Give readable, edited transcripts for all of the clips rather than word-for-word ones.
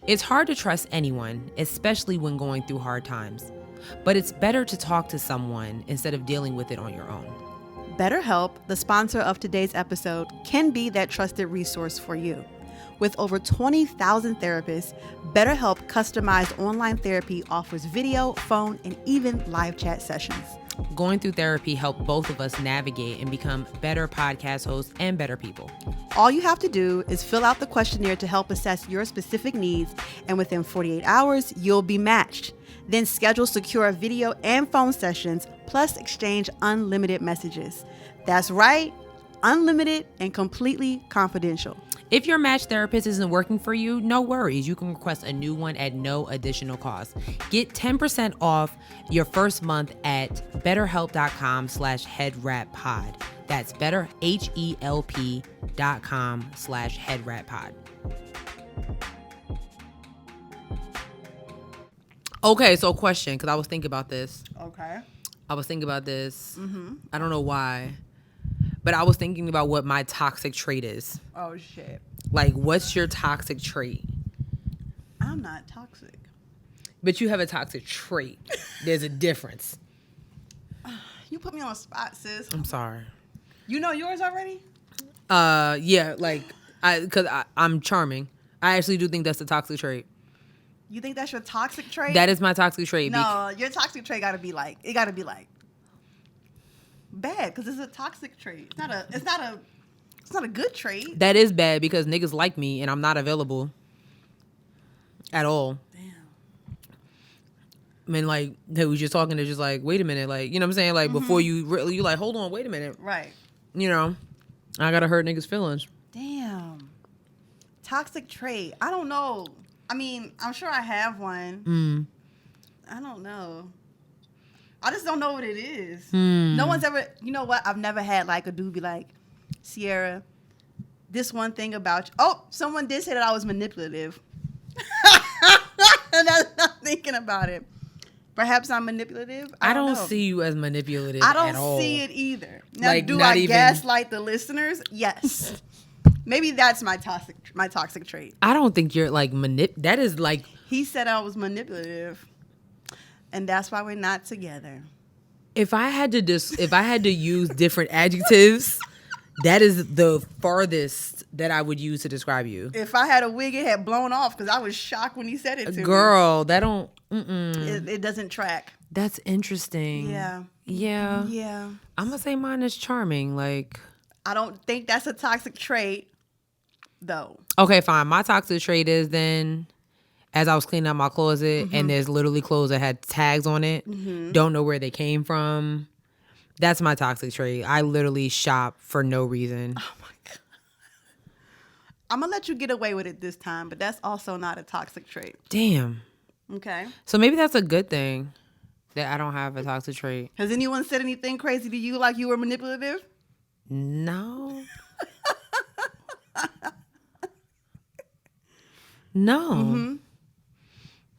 It's hard to trust anyone, especially when going through hard times. But it's better to talk to someone instead of dealing with it on your own. BetterHelp, the sponsor of today's episode, can be that trusted resource for you. With over 20,000 therapists, BetterHelp customized online therapy offers video, phone, and even live chat sessions. Going through therapy helped both of us navigate and become better podcast hosts and better people. All you have to do is fill out the questionnaire to help assess your specific needs, and within 48 hours, you'll be matched. Then schedule secure video and phone sessions, plus exchange unlimited messages. That's right, unlimited and completely confidential. If your match therapist isn't working for you, no worries. You can request a new one at no additional cost. Get 10% off your first month at betterhelp.com/headrappod. That's betterhelp.com/headrappod. Okay, so question, because I was thinking about this. Okay. Mm-hmm. I don't know why, but I was thinking about what my toxic trait is. Oh, shit. Like, what's your toxic trait? I'm not toxic. But you have a toxic trait. There's a difference. You put me on a spot, sis. I'm sorry. You know yours already? Yeah, like, because I'm charming. I actually do think that's the toxic trait. You think that's your toxic trait? That is my toxic trait. No, your toxic trait gotta be like bad, because it's a toxic trait. It's not a good trait. That is bad because niggas like me and I'm not available at all. Damn. I mean, like, they was just talking to just like, wait a minute, like, you know what I'm saying? Like, before you really, you like, hold on, wait a minute. Right. You know, I gotta hurt niggas' feelings. Damn. Toxic trait. I don't know. I mean, I'm sure I have one. I don't know. I just don't know what it is. No one's ever, you know what? I've never had like a dude be like, Sierra, this one thing about you. Oh, someone did say that I was manipulative. And I'm not thinking about it. Perhaps I'm manipulative. I don't know. See you as manipulative I don't at all. see it either. Now, like, do I gaslight the listeners? Yes. Maybe that's my toxic trait. I don't think you're like that is like. He said I was manipulative, and that's why we're not together. If I had to use different adjectives, that is the farthest that I would use to describe you. If I had a wig, it had blown off because I was shocked when he said it to me. Girl, that don't. It doesn't track. That's interesting. Yeah. I'm gonna say mine is charming. Like, I don't think that's a toxic trait, though. Okay, fine. My toxic trait is then, as I was cleaning out my closet and there's literally clothes that had tags on it, don't know where they came from. That's my toxic trait. I literally shop for no reason. Oh my God. I'm gonna let you get away with it this time, but that's also not a toxic trait. Damn. Okay. So maybe that's a good thing that I don't have a toxic trait. Has anyone said anything crazy to you like you were manipulative? No. No.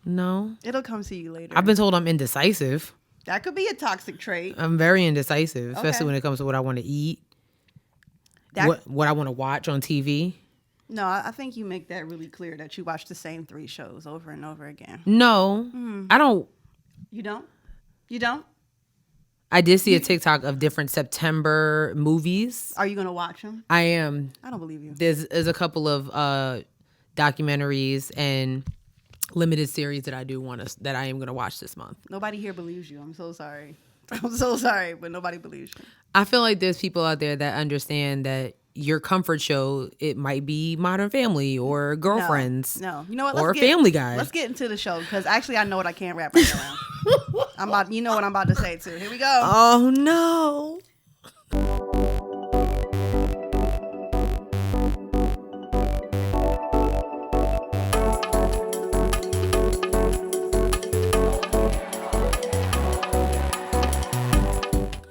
No. It'll come to you later. I've been told I'm indecisive. That could be a toxic trait. I'm very indecisive, especially Okay. when it comes to what I want to eat, what I want to watch on TV. No, I think you make that really clear that you watch the same 3 shows over and over again. No, I don't. You don't? You don't? I did see a TikTok of different September movies. Are you going to watch them? I am. I don't believe you. There's a couple of documentaries and limited series that I am going to watch this month. Nobody here believes you. I'm so sorry. I'm so sorry, but nobody believes you. I feel like there's people out there that understand that your comfort show, it might be Modern Family or Girlfriends. No. You know what? Or Family Guy. Let's get into the show because actually I know what I can't wrap my head around. You know what I'm about to say too. Here we go. Oh no.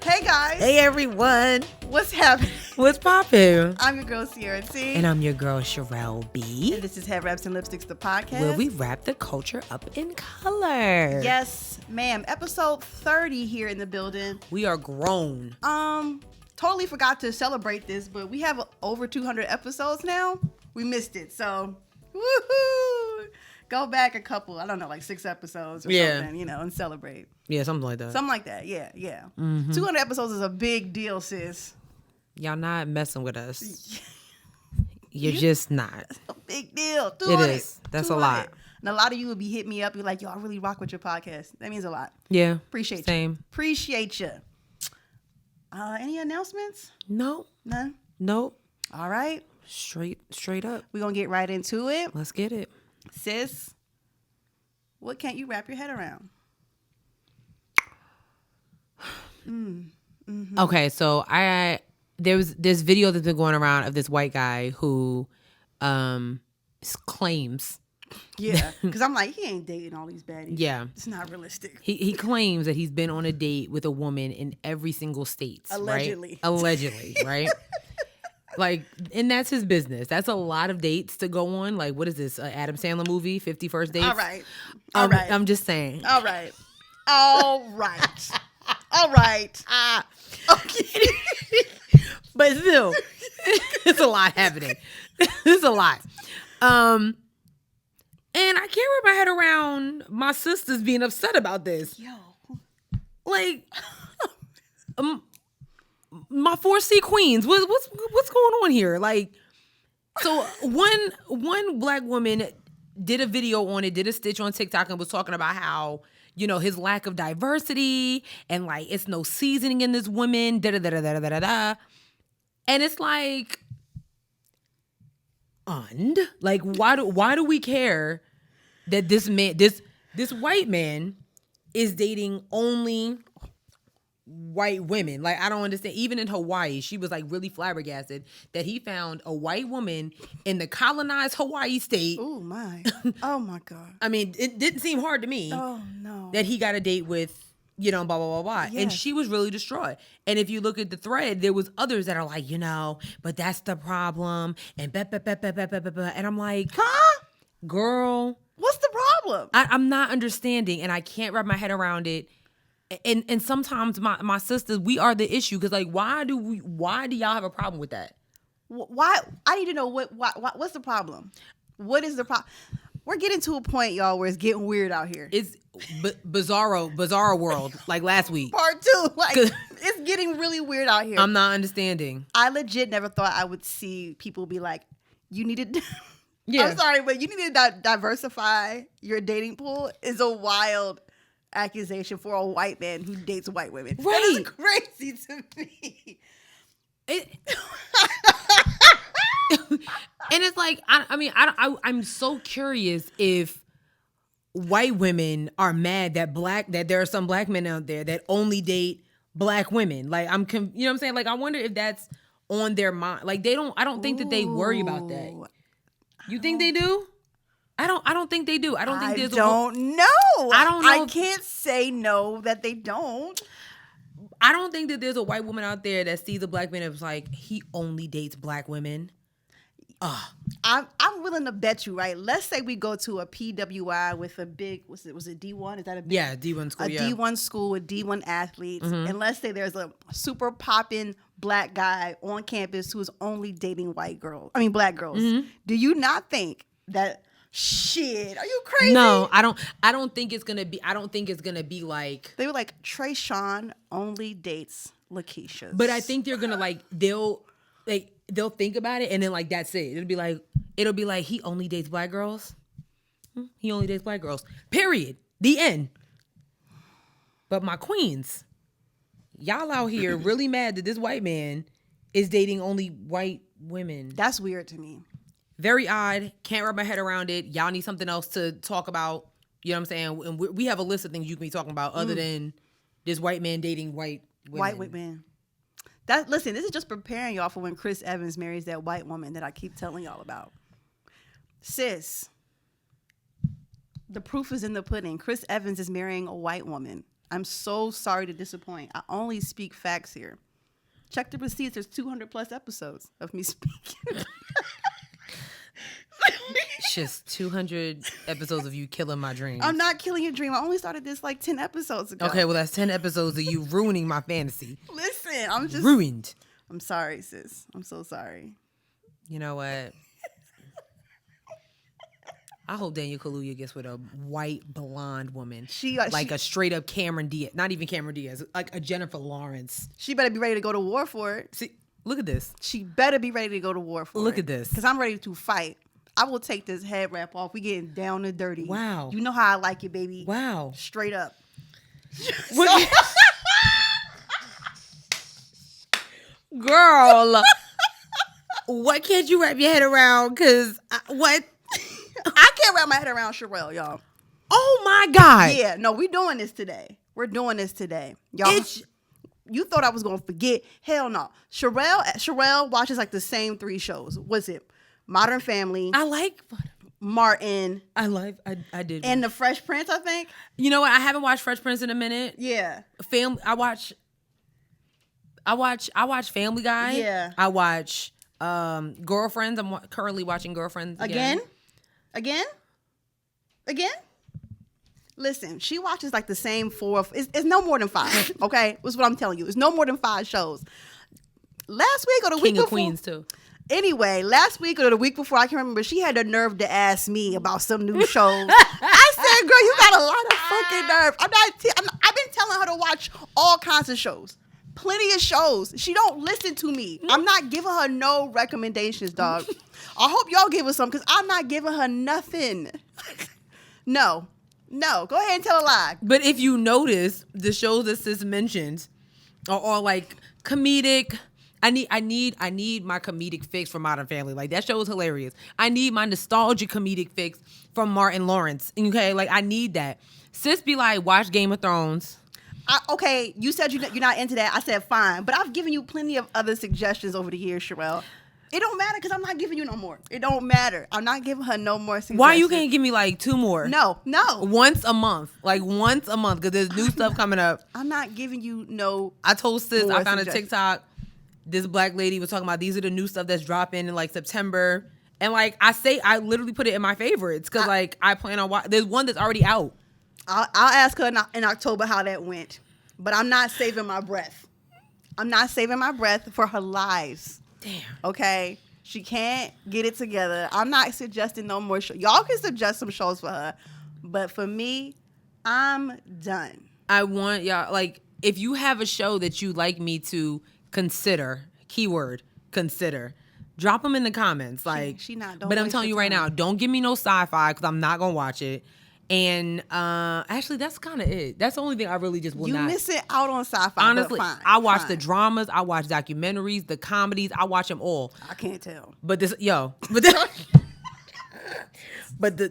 Hey guys. Hey everyone. What's happening? What's poppin'? I'm your girl Sierra T. And I'm your girl Sherelle B. And this is Headwraps and Lipsticks, the podcast. Where we wrap the culture up in color. Yes, ma'am. Episode 30 here in the building. We are grown. Totally forgot to celebrate this, but we have over 200 episodes now. We missed it, so woohoo! Go back a couple, I don't know, like 6 episodes or something, you know, and celebrate. Yeah, something like that. Something like that. Yeah. 200 episodes is a big deal, sis. Y'all not messing with us. You're just not. It's a big deal. It is. That's 200. A lot. And a lot of you would be hitting me up. You're like, yo, I really rock with your podcast. That means a lot. Yeah. Appreciate same. you. Appreciate you. Any announcements? No. None? Nope. All right. Straight up. We're going to get right into it. Let's get it. Sis, what can't you wrap your head around? Okay, so there's this video that's been going around of this white guy who claims. Yeah, because I'm like, he ain't dating all these baddies. Yeah. It's not realistic. He claims that he's been on a date with a woman in every single state. Allegedly. Right? Allegedly, right? Like, and that's his business. That's a lot of dates to go on. Like, what is this? Adam Sandler movie, 50 First Dates? All right. All right. I'm just saying. All right. All right. All right. Okay. But still, it's a lot happening. It's a lot. And I can't wrap my head around my sisters being upset about this. Yo. Like, my 4C queens, what's going on here? Like, so one black woman did a video on it, did a stitch on TikTok and was talking about how, you know, his lack of diversity and like it's no seasoning in this woman, da da da da da da da. And it's like, like why do we care that this man, this white man is dating only white women? Like, I don't understand. Even in Hawaii, she was like really flabbergasted that he found a white woman in the colonized Hawaii state. Oh my. Oh my God. I mean, it didn't seem hard to me. Oh no. That he got a date with, you know, blah, blah, blah, blah. Yes. And she was really distraught. And if you look at the thread, there was others that are like, you know, but that's the problem. And and I'm like, huh? Girl. What's the problem? I'm not understanding, and I can't wrap my head around it. And sometimes my sisters, we are the issue, because like, why do y'all have a problem with that? Why? I need to know what's the problem. What is the problem? We're getting to a point, y'all, where it's getting weird out here. It's bizarro world, like last week. Part 2, like it's getting really weird out here. I'm not understanding. I legit never thought I would see people be like, you need to. Yeah. I'm sorry, but you need to diversify your dating pool. Is a wild accusation for a white man who dates white women. Right. That is crazy to me. And it's like, I'm so curious if white women are mad that there are some black men out there that only date black women. Like, you know what I'm saying? Like, I wonder if that's on their mind. Like, I don't think that they worry about that. You think they do? I don't think they do. I don't think there's don't know. I don't know. I can't say no that they don't. I don't think that there's a white woman out there that sees a black man and is like, he only dates black women. I'm willing to bet you, right? Let's say we go to a PWI with a big, was it D1? Is that a big? Yeah, D1 school. D1 school with D1 athletes. Mm-hmm. And let's say there's a super poppin' black guy on campus who's only dating black girls. Mm-hmm. Do you not think that, shit, are you crazy? No, I don't think it's gonna be like, they were like, Trayshawn only dates Lakeisha. But I think they're gonna like, they'll think about it and then like, that's it. It'll be like he only dates black girls. He only dates black girls. Period. The end. But my queens, y'all out here really mad that this white man is dating only white women. That's weird to me. Very odd. Can't wrap my head around it. Y'all need something else to talk about. You know what I'm saying? And we have a list of things you can be talking about other than this white man dating white women. White women. Listen, this is just preparing y'all for when Chris Evans marries that white woman that I keep telling y'all about. Sis, the proof is in the pudding. Chris Evans is marrying a white woman. I'm so sorry to disappoint. I only speak facts here. Check the receipts. There's 200 plus episodes of me speaking. It's just 200 episodes of you killing my dreams. I'm not killing your dream. I only started this like 10 episodes ago. Okay, well, that's 10 episodes of you ruining my fantasy. Listen, I'm just... ruined. I'm sorry, sis. I'm so sorry. You know what? I hope Daniel Kaluuya gets with a white blonde woman. Like a straight up Cameron Diaz, not even Cameron Diaz, like a Jennifer Lawrence. She better be ready to go to war for it. See, look at this. She better be ready to go to war for it. Look at this. Because I'm ready to fight. I will take this head wrap off. We getting down and dirty. Wow. You know how I like it, baby. Wow. Straight up. Girl, what can't you wrap your head around? Because what? I can't wrap my head around Sherelle, y'all. Oh my God. Yeah, no, we're doing this today. We're doing this today. Y'all, you thought I was going to forget. Hell no. Sherelle watches like the same 3 shows. What's it? Modern Family. I like Martin. I did. And The Fresh Prince, I think. You know what? I haven't watched Fresh Prince in a minute. Yeah. I watch Family Guy. Yeah. I watch Girlfriends. I'm currently watching Girlfriends again. Again? Listen, she watches like the same 4. It's no more than 5. Okay, that's what I'm telling you. It's no more than 5 shows. Last week or the week before. King of Queens too. Anyway, last week or the week before, I can't remember. She had the nerve to ask me about some new shows. I said, "Girl, you got a lot of fucking nerve." I've been telling her to watch all kinds of shows, plenty of shows. She don't listen to me. I'm not giving her no recommendations, dog. I hope y'all give her some because I'm not giving her nothing. No, go ahead and tell a lie. But if you notice, the shows that sis mentioned are all like comedic. I need my comedic fix from Modern Family. Like, that show is hilarious. I need my nostalgia comedic fix from Martin Lawrence. Okay, like, I need that. Sis be like, watch Game of Thrones. Okay, you said you're not into that. I said fine, but I've given you plenty of other suggestions over the years, Sherelle. It don't matter because I'm not giving you no more. It don't matter. I'm not giving her no more suggestions. Why you can't give me like 2 more? No. Once a month, because there's new stuff coming up. I'm not giving you no. I told sis I found a TikTok. This black lady was talking about these are the new stuff that's dropping in like September. And like I literally put it in my favorites because like I plan on watching. There's one that's already out. I'll ask her in October how that went. But I'm not saving my breath. I'm not saving my breath for her lies. Damn. Okay? She can't get it together. I'm not suggesting no more shows. Y'all can suggest some shows for her. But for me, I'm done. I want y'all, like, if you have a show that you'd like me to consider, keyword, consider, drop them in the comments. Like, she not. But I'm telling you right now, don't give me no sci-fi because I'm not going to watch it. And actually, that's kind of it. That's the only thing I really just will not. You missing out on sci-fi. Honestly, I watch the dramas. I watch documentaries, the comedies. I watch them all. I can't tell. But the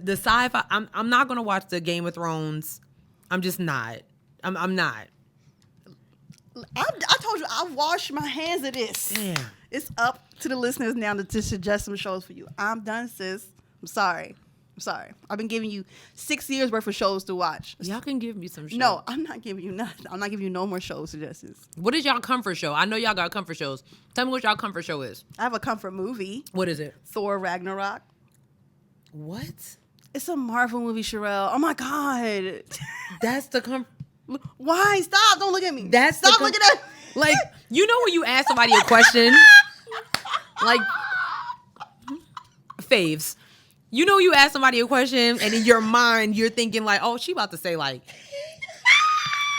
sci-fi. I'm not gonna watch the Game of Thrones. I'm just not. I'm not. I told you I washed my hands of this. Damn. It's up to the listeners now to suggest some shows for you. I'm done, sis. I'm sorry. I've been giving you 6 years worth of shows to watch. Y'all can give me some shows. No, I'm not giving you nothing. I'm not giving you no more show suggestions. What is y'all comfort show? I know y'all got comfort shows. Tell me what y'all comfort show is. I have a comfort movie. What is it? Thor Ragnarok. What? It's a Marvel movie, Sherelle. Oh my God. That's the comfort. Why? Stop. Don't look at me. Stop looking at me. Like, you know when you ask somebody a question? Like, faves. You know you ask somebody a question and in your mind you're thinking like, oh, she about to say like,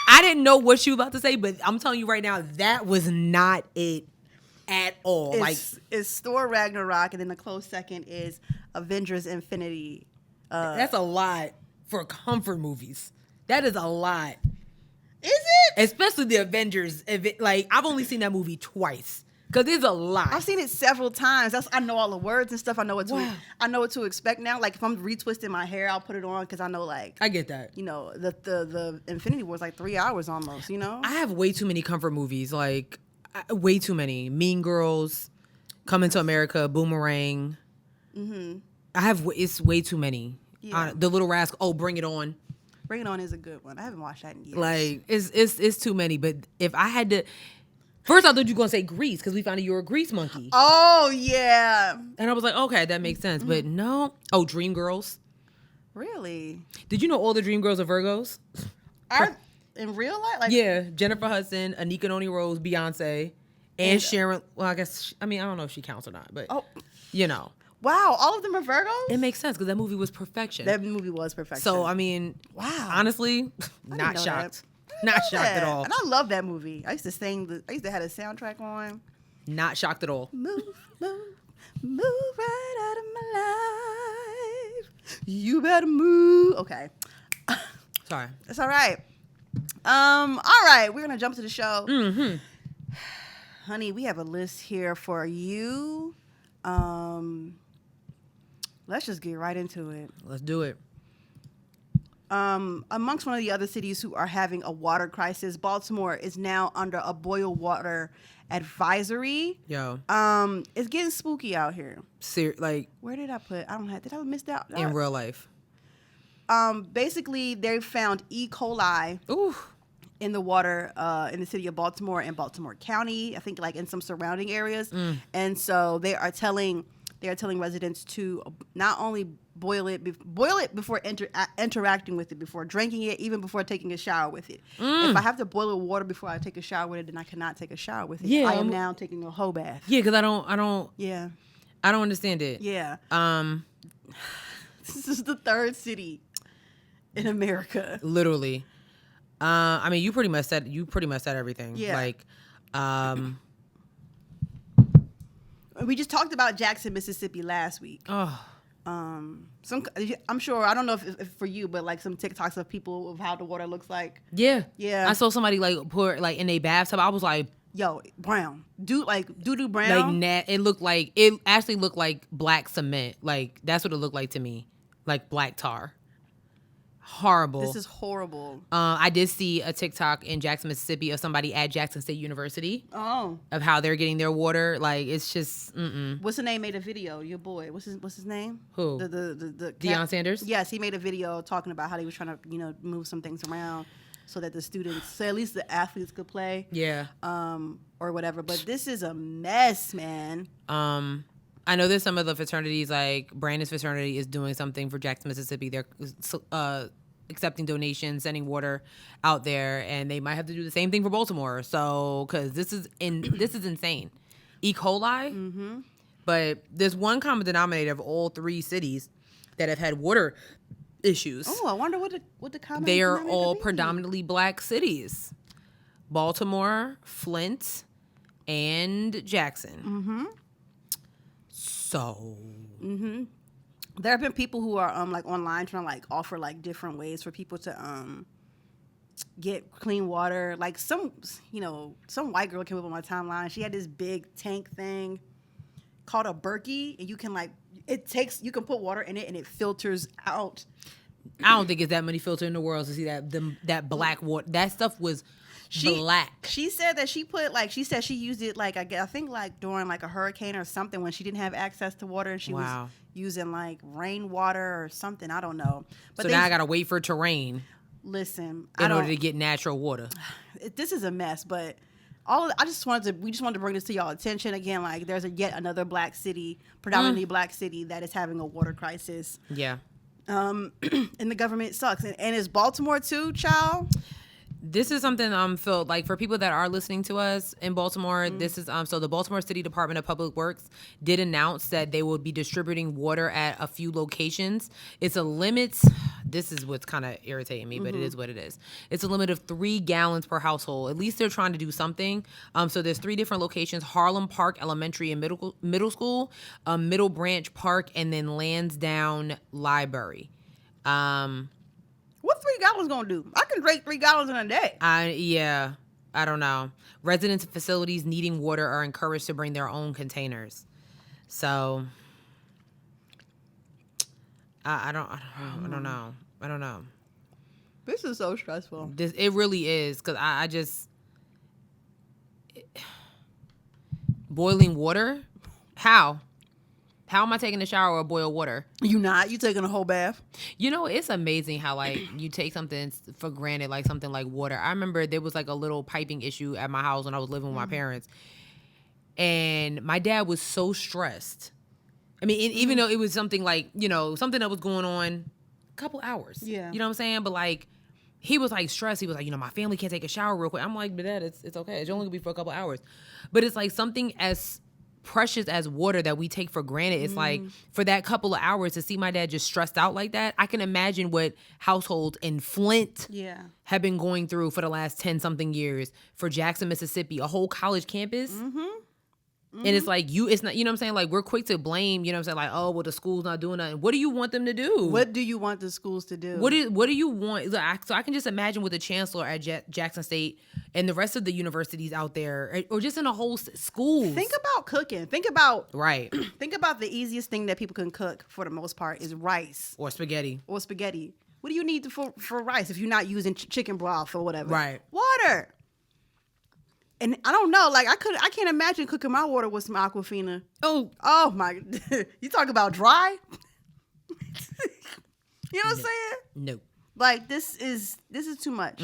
I didn't know what she was about to say, but I'm telling you right now, that was not it at all. It's Thor Ragnarok, and then the close second is Avengers Infinity. That's a lot for comfort movies. That is a lot. Is it? Especially the Avengers. Like, I've only seen that movie twice. Because there's a lot. I've seen it several times. I know all the words and stuff. I know what to expect now. Like, if I'm retwisting my hair, I'll put it on because I know, like... I get that. You know, the Infinity War is like 3 hours almost, you know? I have way too many comfort movies. Like, way too many. Mean Girls, Coming to America, Boomerang. Mm-hmm. It's way too many. Yeah. The Little Rascal. Oh, Bring It On. Bring It On is a good one. I haven't watched that in years. Like, it's too many. But if I had to... First, I thought you were going to say Grease because we found out you were a Grease monkey. Oh, yeah. And I was like, okay, that makes sense. But no. Oh, Dreamgirls. Really? Did you know all the Dreamgirls are Virgos? In real life? Like, yeah. Jennifer Hudson, Anika Noni Rose, Beyonce, and Sharon. Well, I don't know if she counts or not, but you know. Wow, all of them are Virgos? It makes sense because that movie was perfection. That movie was perfection. So, I mean, wow. Honestly, not shocked. Not shocked at all. And I love that movie. I used to have a soundtrack on. Not shocked at all. Move right out of my life. You better move. Okay. Sorry. It's all right. All right. We're going to jump to the show. Mm-hmm. Honey, we have a list here for you. Let's just get right into it. Let's do it. Amongst one of the other cities who are having a water crisis, Baltimore is now under a boil water advisory. Yo. It's getting spooky out here. Where did I put? Did I miss that? In real life. Basically, they found E. coli. Ooh. In the water in the city of Baltimore and Baltimore County, I think like in some surrounding areas. And so they are telling residents to not only boil it before interacting with it, before drinking it, even before taking a shower with it. If I have to boil water before I take a shower with it, then I cannot take a shower with it. Yeah, I am now taking a whole bath. Yeah, because I don't understand it. Yeah. This is the third city in America. Literally. I mean, you pretty much said everything. Yeah. We just talked about Jackson, Mississippi last week. Oh. I'm sure, I don't know if for you, but like some TikToks of people of how the water looks like. Yeah. Yeah. I saw somebody like pour like in a bathtub. I was like, yo, brown. Doo-doo brown. It actually looked like black cement. Like that's what it looked like to me. Like black tar. Horrible. This is horrible. I did see a TikTok in Jackson, Mississippi of somebody at Jackson State University. Oh. Of how they're getting their water. Like it's just What's the name made a video? Your boy. What's his name? Who? The Deion Sanders? Yes, he made a video talking about how he was trying to, move some things around so that so at least the athletes could play. Yeah. Or whatever. But this is a mess, man. I know there's some of the fraternities, like Brandon's fraternity is doing something for Jackson, Mississippi. They're accepting donations, sending water out there, and they might have to do the same thing for Baltimore. So, because this is insane. E. coli, but there's one common denominator of all three cities that have had water issues. Oh, I wonder what the common They are denominator all be. predominantly black cities: Baltimore, Flint, and Jackson. So. There have been people who are like online trying to like offer like different ways for people to get clean water. Like some white girl came up on my timeline. She had this big tank thing called a Berkey, and you can you can put water in it and it filters out. I don't think it's that many filters in the world to see that black water. That stuff was black. She said that she used it like I think like during like a hurricane or something when she didn't have access to water, and she was using like rainwater or something. I don't know. But so now I gotta wait for it to rain. Listen, in order to get natural water. This is a mess, but we just wanted to bring this to y'all attention again. Like there's yet another black city, predominantly black city, that is having a water crisis. Yeah. And the government sucks, and it's Baltimore too, child. This is something felt like for people that are listening to us in Baltimore. This is so the Baltimore City Department of Public Works did announce that they will be distributing water at a few locations. It's a limit. This is what's kind of irritating me, but it is what it is. It's a limit of 3 gallons per household. At least they're trying to do something. So there's 3 different locations: Harlem Park Elementary and Middle School, Middle Branch Park, and then Lansdowne Library. What 3 gallons gonna do? I can drink 3 gallons in a day. I don't know. Residents and facilities needing water are encouraged to bring their own containers. So I don't know. This is so stressful. It really is, because I just boiling water. How am I taking a shower or boil water? You taking a whole bath? It's amazing how like you take something for granted, like something like water. I remember there was like a little piping issue at my house when I was living with my parents, and my dad was so stressed. I mean, even though it was something like, something that was going on a couple hours. Yeah. You know what I'm saying? But like, he was like stressed. He was like, my family can't take a shower real quick. I'm like, but Dad, it's okay. It's only gonna be for a couple hours. But it's like something as precious as water that we take for granted. It's like for that couple of hours to see my dad just stressed out like that, I can imagine what households in Flint have been going through for the last 10 something years, for Jackson, Mississippi, a whole college campus. And it's like, it's not, you know what I'm saying? Like, we're quick to blame, you know what I'm saying? Like, oh, well, the school's not doing nothing. What do you want them to do? What do you want the schools to do? What do you want? So I can just imagine with the chancellor at Jackson State and the rest of the universities out there, or just in a whole school. Think about cooking. Think about the easiest thing that people can cook for the most part is rice. Or spaghetti. What do you need for rice if you're not using chicken broth or whatever? Right. Water. And I don't know, like I can't imagine cooking my water with some Aquafina. Oh my! You talk about dry. You know what I'm saying? No. Like this is too much.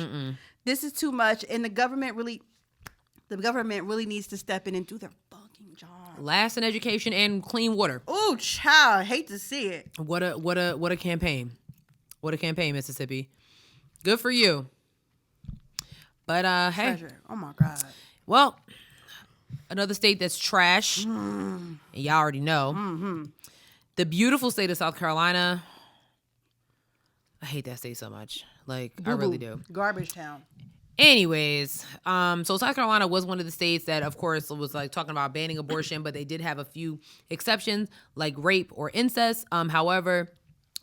This is too much, and the government really needs to step in and do their fucking job. Last in education and clean water. Oh, child, I hate to see it. What a campaign! What a campaign, Mississippi. Good for you. But hey. Treasure. Oh my God. Well, another state that's trash, and y'all already know. The beautiful state of South Carolina. I hate that state so much. Like, Boo-boo. I really do. Garbage town. Anyways, so South Carolina was one of the states that, of course, was like talking about banning abortion, but they did have a few exceptions, like rape or incest. However,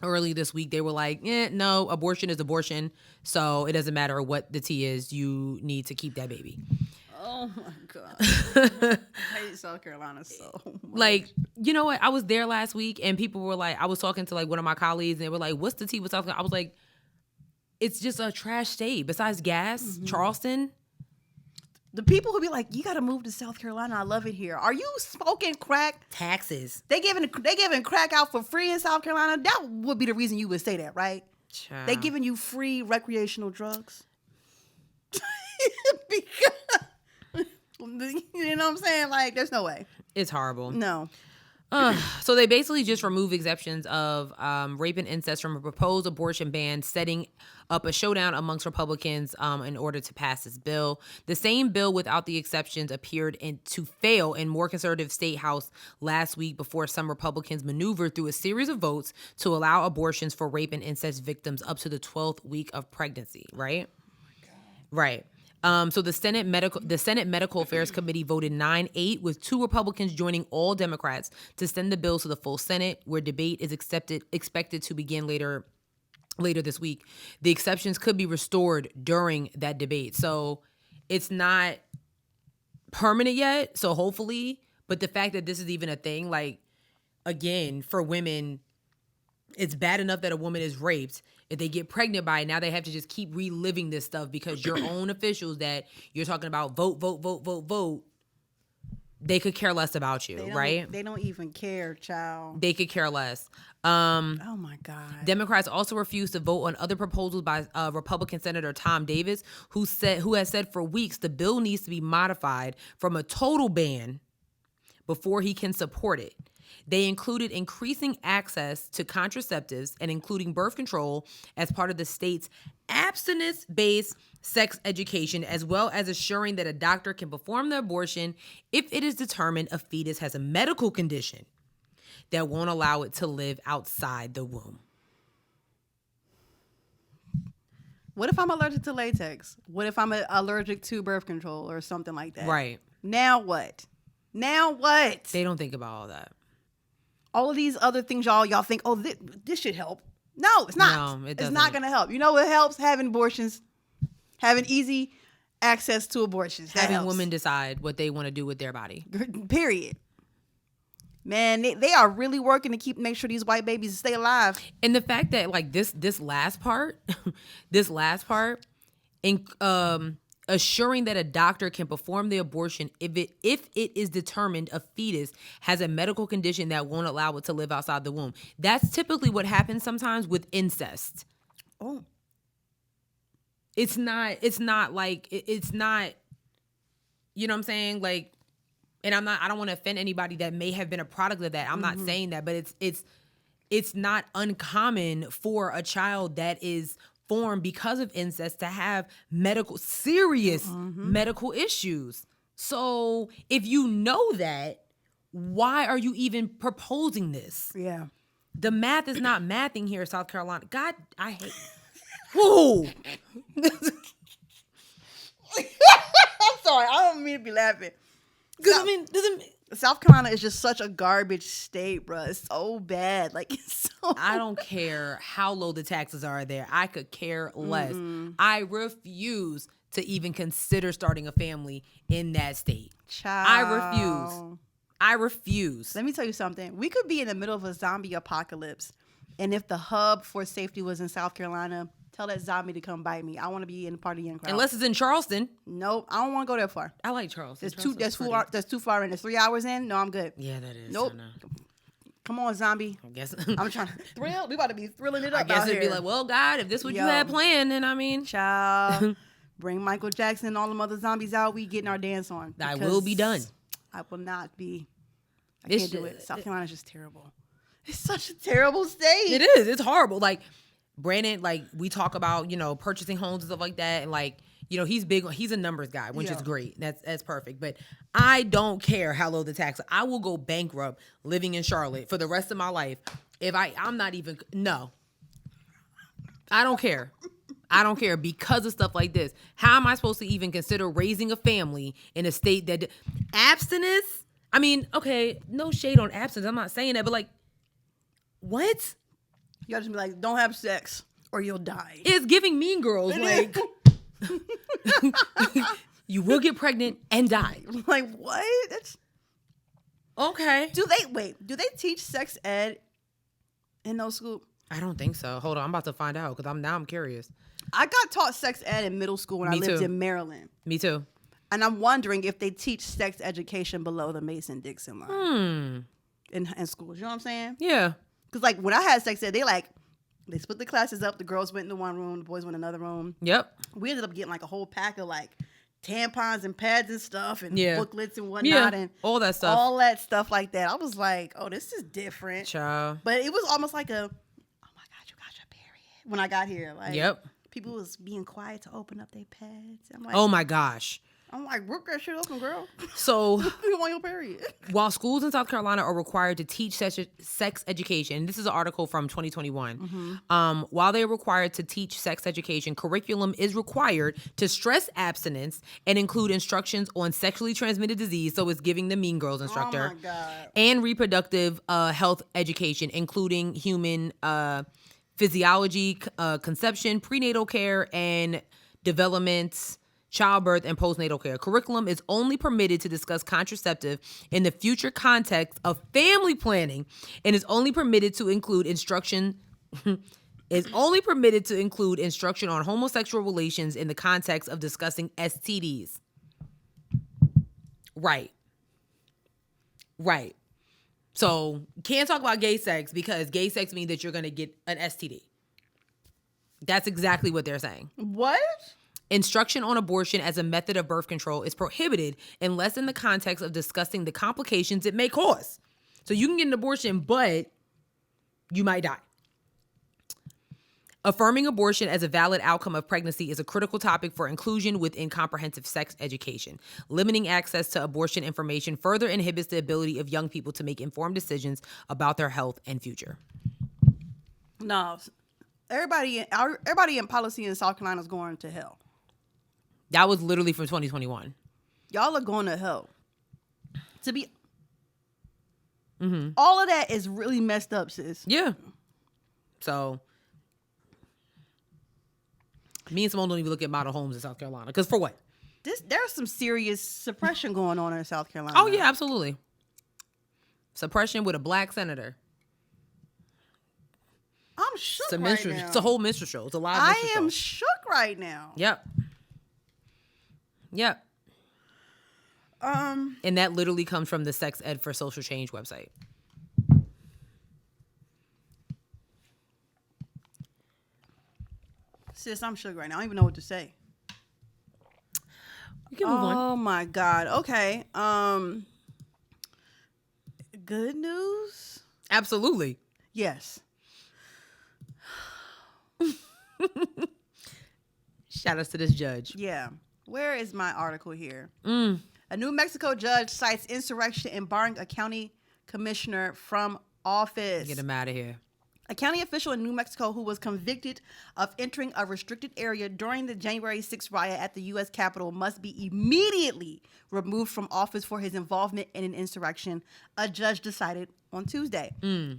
early this week, they were like, no, abortion is abortion. So it doesn't matter what the T is. You need to keep that baby. Oh, my God. I hate South Carolina so much. Like, you know what? I was there last week, and people were like, I was talking to, like, one of my colleagues, and they were like, what's the T with South Carolina? I was like, it's just a trash state. Besides gas, Charleston. The people who be like, you got to move to South Carolina. I love it here. Are you smoking crack? Taxes. They giving crack out for free in South Carolina. That would be the reason you would say that, right? Child. They giving you free recreational drugs. Because, you know what I'm saying? Like, there's no way. It's horrible. No. So they basically just removed exemptions of rape and incest from a proposed abortion ban, setting up a showdown amongst Republicans in order to pass this bill. The same bill without the exceptions appeared to fail in more conservative state house last week before some Republicans maneuvered through a series of votes to allow abortions for rape and incest victims up to the 12th week of pregnancy, right? Oh my God. Right. So the Senate Medical Affairs Committee voted 9-8 with 2 Republicans joining all Democrats to send the bill to the full Senate, where debate is expected to begin later this week. The exceptions could be restored during that debate. So it's not permanent yet. So hopefully, but the fact that this is even a thing, like, again, for women, it's bad enough that a woman is raped. If they get pregnant by it, now they have to just keep reliving this stuff because your own officials that you're talking about vote, they could care less about you, right? They don't even care, child. They could care less. Oh my God. Democrats also refused to vote on other proposals by Republican Senator Tom Davis, who has said for weeks the bill needs to be modified from a total ban before he can support it. They included increasing access to contraceptives and including birth control as part of the state's abstinence-based sex education, as well as assuring that a doctor can perform the abortion if it is determined a fetus has a medical condition that won't allow it to live outside the womb. What if I'm allergic to latex? What if I'm allergic to birth control or something like that? Right. Now what? They don't think about all that. All of these other things, y'all think, oh, this should help. No, it's not. No, it doesn't. It's not going to help. You know what helps? Having abortions, having easy access to abortions. Having women decide what they want to do with their body. Period. Man, they are really working to make sure these white babies stay alive. And the fact that, like, this last part, assuring that a doctor can perform the abortion if it is determined a fetus has a medical condition that won't allow it to live outside the womb. That's typically what happens sometimes with incest. Oh. It's not, you know what I'm saying? Like, and I don't want to offend anybody that may have been a product of that. I'm not saying that, but it's not uncommon for a child that is formed because of incest to have serious medical issues. So if you know that, why are you even proposing this? Yeah. The math is not mathing here in South Carolina. God, I hate. Whoa. I'm sorry. I don't mean to be laughing. Because South Carolina is just such a garbage state, bro. It's so bad. Like, it's so. I don't care how low the taxes are there. I could care less. I refuse to even consider starting a family in that state. Child. I refuse. Let me tell you something. We could be in the middle of a zombie apocalypse, and if the hub for safety was in South Carolina, tell that zombie to come bite me. I want to be in part of the young crowd. Unless it's in Charleston. Nope, I don't want to go that far. I like Charleston. That's too far in. There's 3 hours in. No, I'm good. Yeah, that is. Nope. Come on, zombie. I guess. I'm trying to thrill. We about to be thrilling it up. I guess out it'd here. be like, well, God, if this what you had planned, then I mean, child, bring Michael Jackson and all them other zombies out. We getting our dance on. I will be done. I will not be. I can't do it. South Carolina's just terrible. It's such a terrible state. It is. It's horrible. Like, Brandon, like, we talk about, purchasing homes and stuff like that. And, like, he's big. He's a numbers guy, which is great. That's perfect. But I don't care how low the tax. I will go bankrupt living in Charlotte for the rest of my life. If I'm not even, no. I don't care. I don't care because of stuff like this. How am I supposed to even consider raising a family in a state that abstinence? I mean, okay, no shade on abstinence. I'm not saying that, but like, what? You gotta just be like, don't have sex or you'll die. It's giving Mean Girls. Like, you will get pregnant and die. Like, what? That's okay. Do they teach sex ed in those schools? I don't think so. Hold on, I'm about to find out because I'm curious. I got taught sex ed in middle school when I lived in Maryland. Me too. And I'm wondering if they teach sex education below the Mason-Dixon line in schools. You know what I'm saying? Yeah. Because, like, when I had sex ed, they split the classes up. The girls went into one room. The boys went in another room. Yep. We ended up getting, like, a whole pack of, like, tampons and pads and stuff and booklets and whatnot. Yeah, and all that stuff. All that stuff like that. I was like, oh, this is different. Child. But it was almost like oh, my God, you got your period. When I got here. Like, yep. People was being quiet to open up their pads. I'm like, oh, my gosh. I'm like, rip that shit open, girl. So, you want your period. While schools in South Carolina are required to teach sex education, this is an article from 2021. While they are required to teach sex education, curriculum is required to stress abstinence and include instructions on sexually transmitted disease. So it's giving the Mean Girls instructor. Oh my God. And reproductive health education, including human physiology, conception, prenatal care, and development, childbirth, and postnatal care. Curriculum is only permitted to discuss contraceptive in the future context of family planning and is only permitted to include instruction on homosexual relations in the context of discussing STDs. Right. So can't talk about gay sex because gay sex means that you're going to get an STD. That's exactly what they're saying. What? Instruction on abortion as a method of birth control is prohibited unless in the context of discussing the complications it may cause. So you can get an abortion, but you might die. Affirming abortion as a valid outcome of pregnancy is a critical topic for inclusion within comprehensive sex education. Limiting access to abortion information further inhibits the ability of young people to make informed decisions about their health and future. No, everybody in policy in South Carolina is going to hell. That was literally from 2021. Y'all are going to hell. All of that is really messed up, sis. Yeah. So, me and Simone don't even look at model homes in South Carolina. Because for what? There's some serious suppression going on in South Carolina. Oh, yeah, absolutely. Suppression with a black senator. I'm shook right now. It's a whole minstrel show. It's a live minstrel show. I am shook right now. Yep. And that literally comes from the Sex Ed for Social Change website. Sis, I'm shook right now. I don't even know what to say. You can move on. Oh my God. Okay. Good news? Absolutely. Yes. Shout outs to this judge. Yeah. Where is my article here? A New Mexico judge cites insurrection and barring a county commissioner from office. Get him out of here. A county official in New Mexico who was convicted of entering a restricted area during the January 6th riot at the U.S. Capitol must be immediately removed from office for his involvement in an insurrection, a judge decided on Tuesday.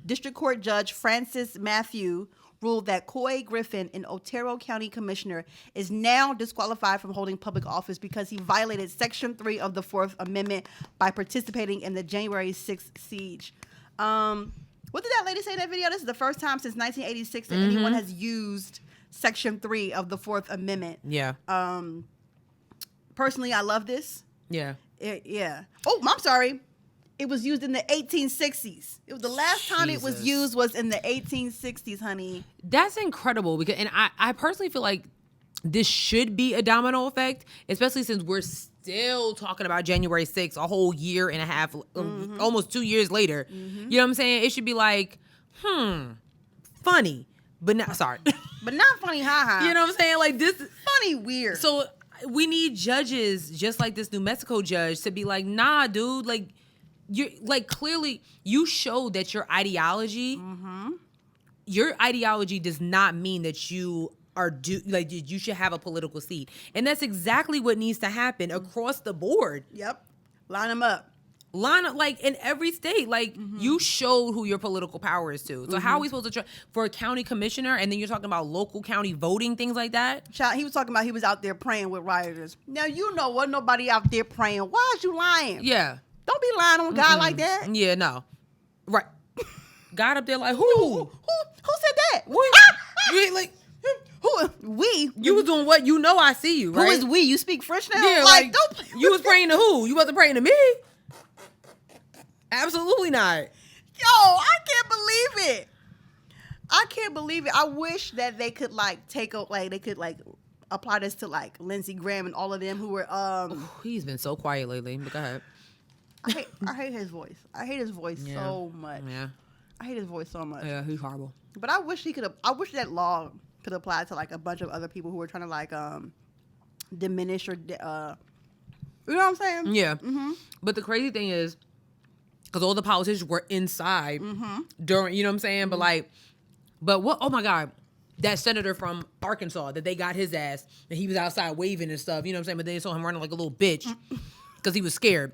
District Court Judge Francis Matthew ruled that Coy Griffin, an Otero County commissioner, is now disqualified from holding public office because he violated Section 3 of the Fourth Amendment by participating in the January 6th siege. What did that lady say in that video? This is the first time since 1986 that anyone has used Section 3 of the Fourth Amendment. Yeah. Personally, I love this. Yeah. Yeah. Oh, I'm sorry. It was used in the 1860s. It was the last time it was used was in the 1860s, honey. That's incredible because, and I personally feel like this should be a domino effect, especially since we're still talking about January 6th a whole year and a half, almost 2 years later. You know what I'm saying? It should be like, funny, but not, sorry. But not funny, haha. You know what I'm saying? Like this. Funny, weird. So we need judges just like this New Mexico judge to be like, nah, dude, like, you're like, clearly you showed that your ideology does not mean that you are you should have a political seat. And that's exactly what needs to happen across the board. Yep. Line them up. Line up, like, in every state. Like, you showed who your political power is to. So how are we supposed to try for a county commissioner, and then you're talking about local county voting, things like that? Child, he was talking about he was out there praying with rioters. Now, you know what? Nobody out there praying. Why is you lying? Yeah. Don't be lying on God like that. Yeah, no. Right. God up there like, who? Who said that? What? You ain't like... Who? We? You was doing what? You know I see you, right? Who is we? You speak French now? Yeah, like don't. You was praying to who? You wasn't praying to me? Absolutely not. Yo, I can't believe it. I can't believe it. I wish that they could apply this to like Lindsey Graham and all of them who were He's been so quiet lately. But go ahead. I hate his voice. I hate his voice so much. Yeah. I hate his voice so much. Yeah, he's horrible. But I wish I wish that law could apply to like a bunch of other people who were trying to like diminish or you know what I'm saying? Yeah. But the crazy thing is, because all the politicians were inside during, you know what I'm saying? But what? Oh my God, that senator from Arkansas that they got his ass and he was outside waving and stuff. You know what I'm saying? But they saw him running like a little bitch because he was scared.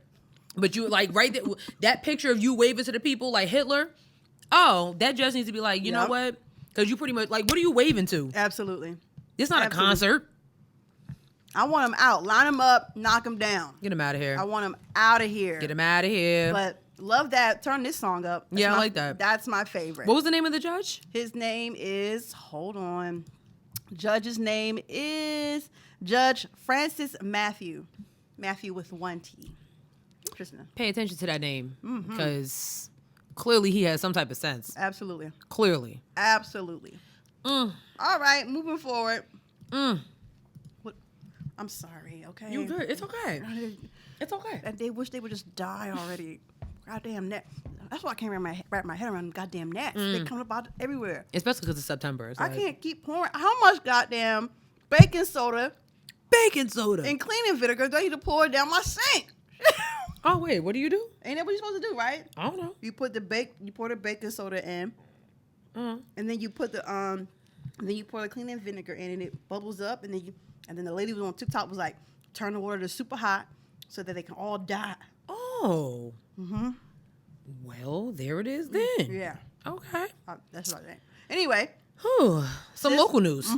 But you like right there, that picture of you waving to the people like Hitler. Oh, that just needs to be like, you know what? Because you pretty much, like, what are you waving to? Absolutely. It's not a concert. I want them out. Line them up. Knock them down. Get them out of here. I want them out of here. Get them out of here. But love that. Turn this song up. I like that. That's my favorite. What was the name of the judge? His name is, hold on. Judge's name is Judge Francis Matthew. Matthew with one T. Interesting. Pay attention to that name. Because... clearly, he has some type of sense. Absolutely. Clearly. Absolutely. All right, moving forward. What? I'm sorry, okay? You good. It's okay. It's okay. And they wish they would just die already. Goddamn gnats. That's why I can't wrap my head around goddamn gnats. They come about everywhere. Especially because it's September. It's I can't keep pouring. How much goddamn baking soda and cleaning vinegar do I need to pour down my sink? Oh wait, what do you do? Ain't that what you're supposed to do, right? I don't know. You pour the baking soda in, and then you put the you pour the cleaning vinegar in, and it bubbles up, and then the lady was on TikTok was like, turn the water to super hot so that they can all die. Oh. Well, there it is then. Yeah. Okay. That's what I think. Anyway. Some local news.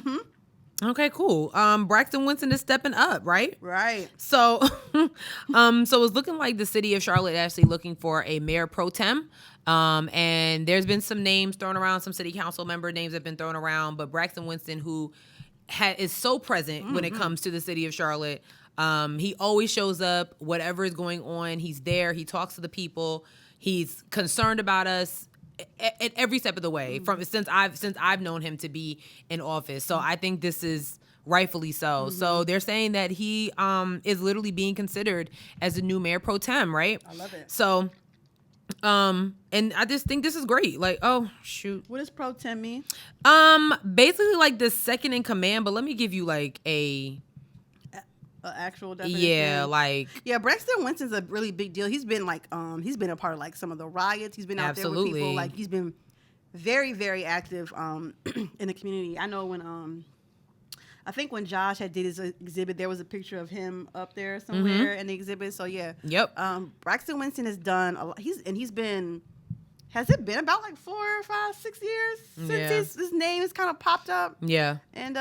Okay, cool. Braxton Winston is stepping up, right? Right. So, so it's looking like the city of Charlotte actually looking for a mayor pro tem. And there's been some names thrown around, some city council member names have been thrown around, but Braxton Winston, who is so present when it comes to the city of Charlotte, he always shows up, whatever is going on, he's there, he talks to the people, he's concerned about us at every step of the way since I've known him to be in office. So I think this is rightfully so. So they're saying that he is literally being considered as the new mayor pro tem, right? I love it. So and I just think this is great. Like, oh shoot. What does pro tem mean? Basically like the second in command, but let me give you like An actual definition. Yeah, like Braxton Winston's a really big deal. He's been like he's been a part of like some of the riots. He's been out there with people. Like he's been very, very active in the community. I know when I think when Josh had did his exhibit, there was a picture of him up there somewhere in the exhibit. So yeah. Yep. Braxton Winston has done a lot. He's been. Has it been about like 4, 5, 6 years since his name has kind of popped up? Yeah. And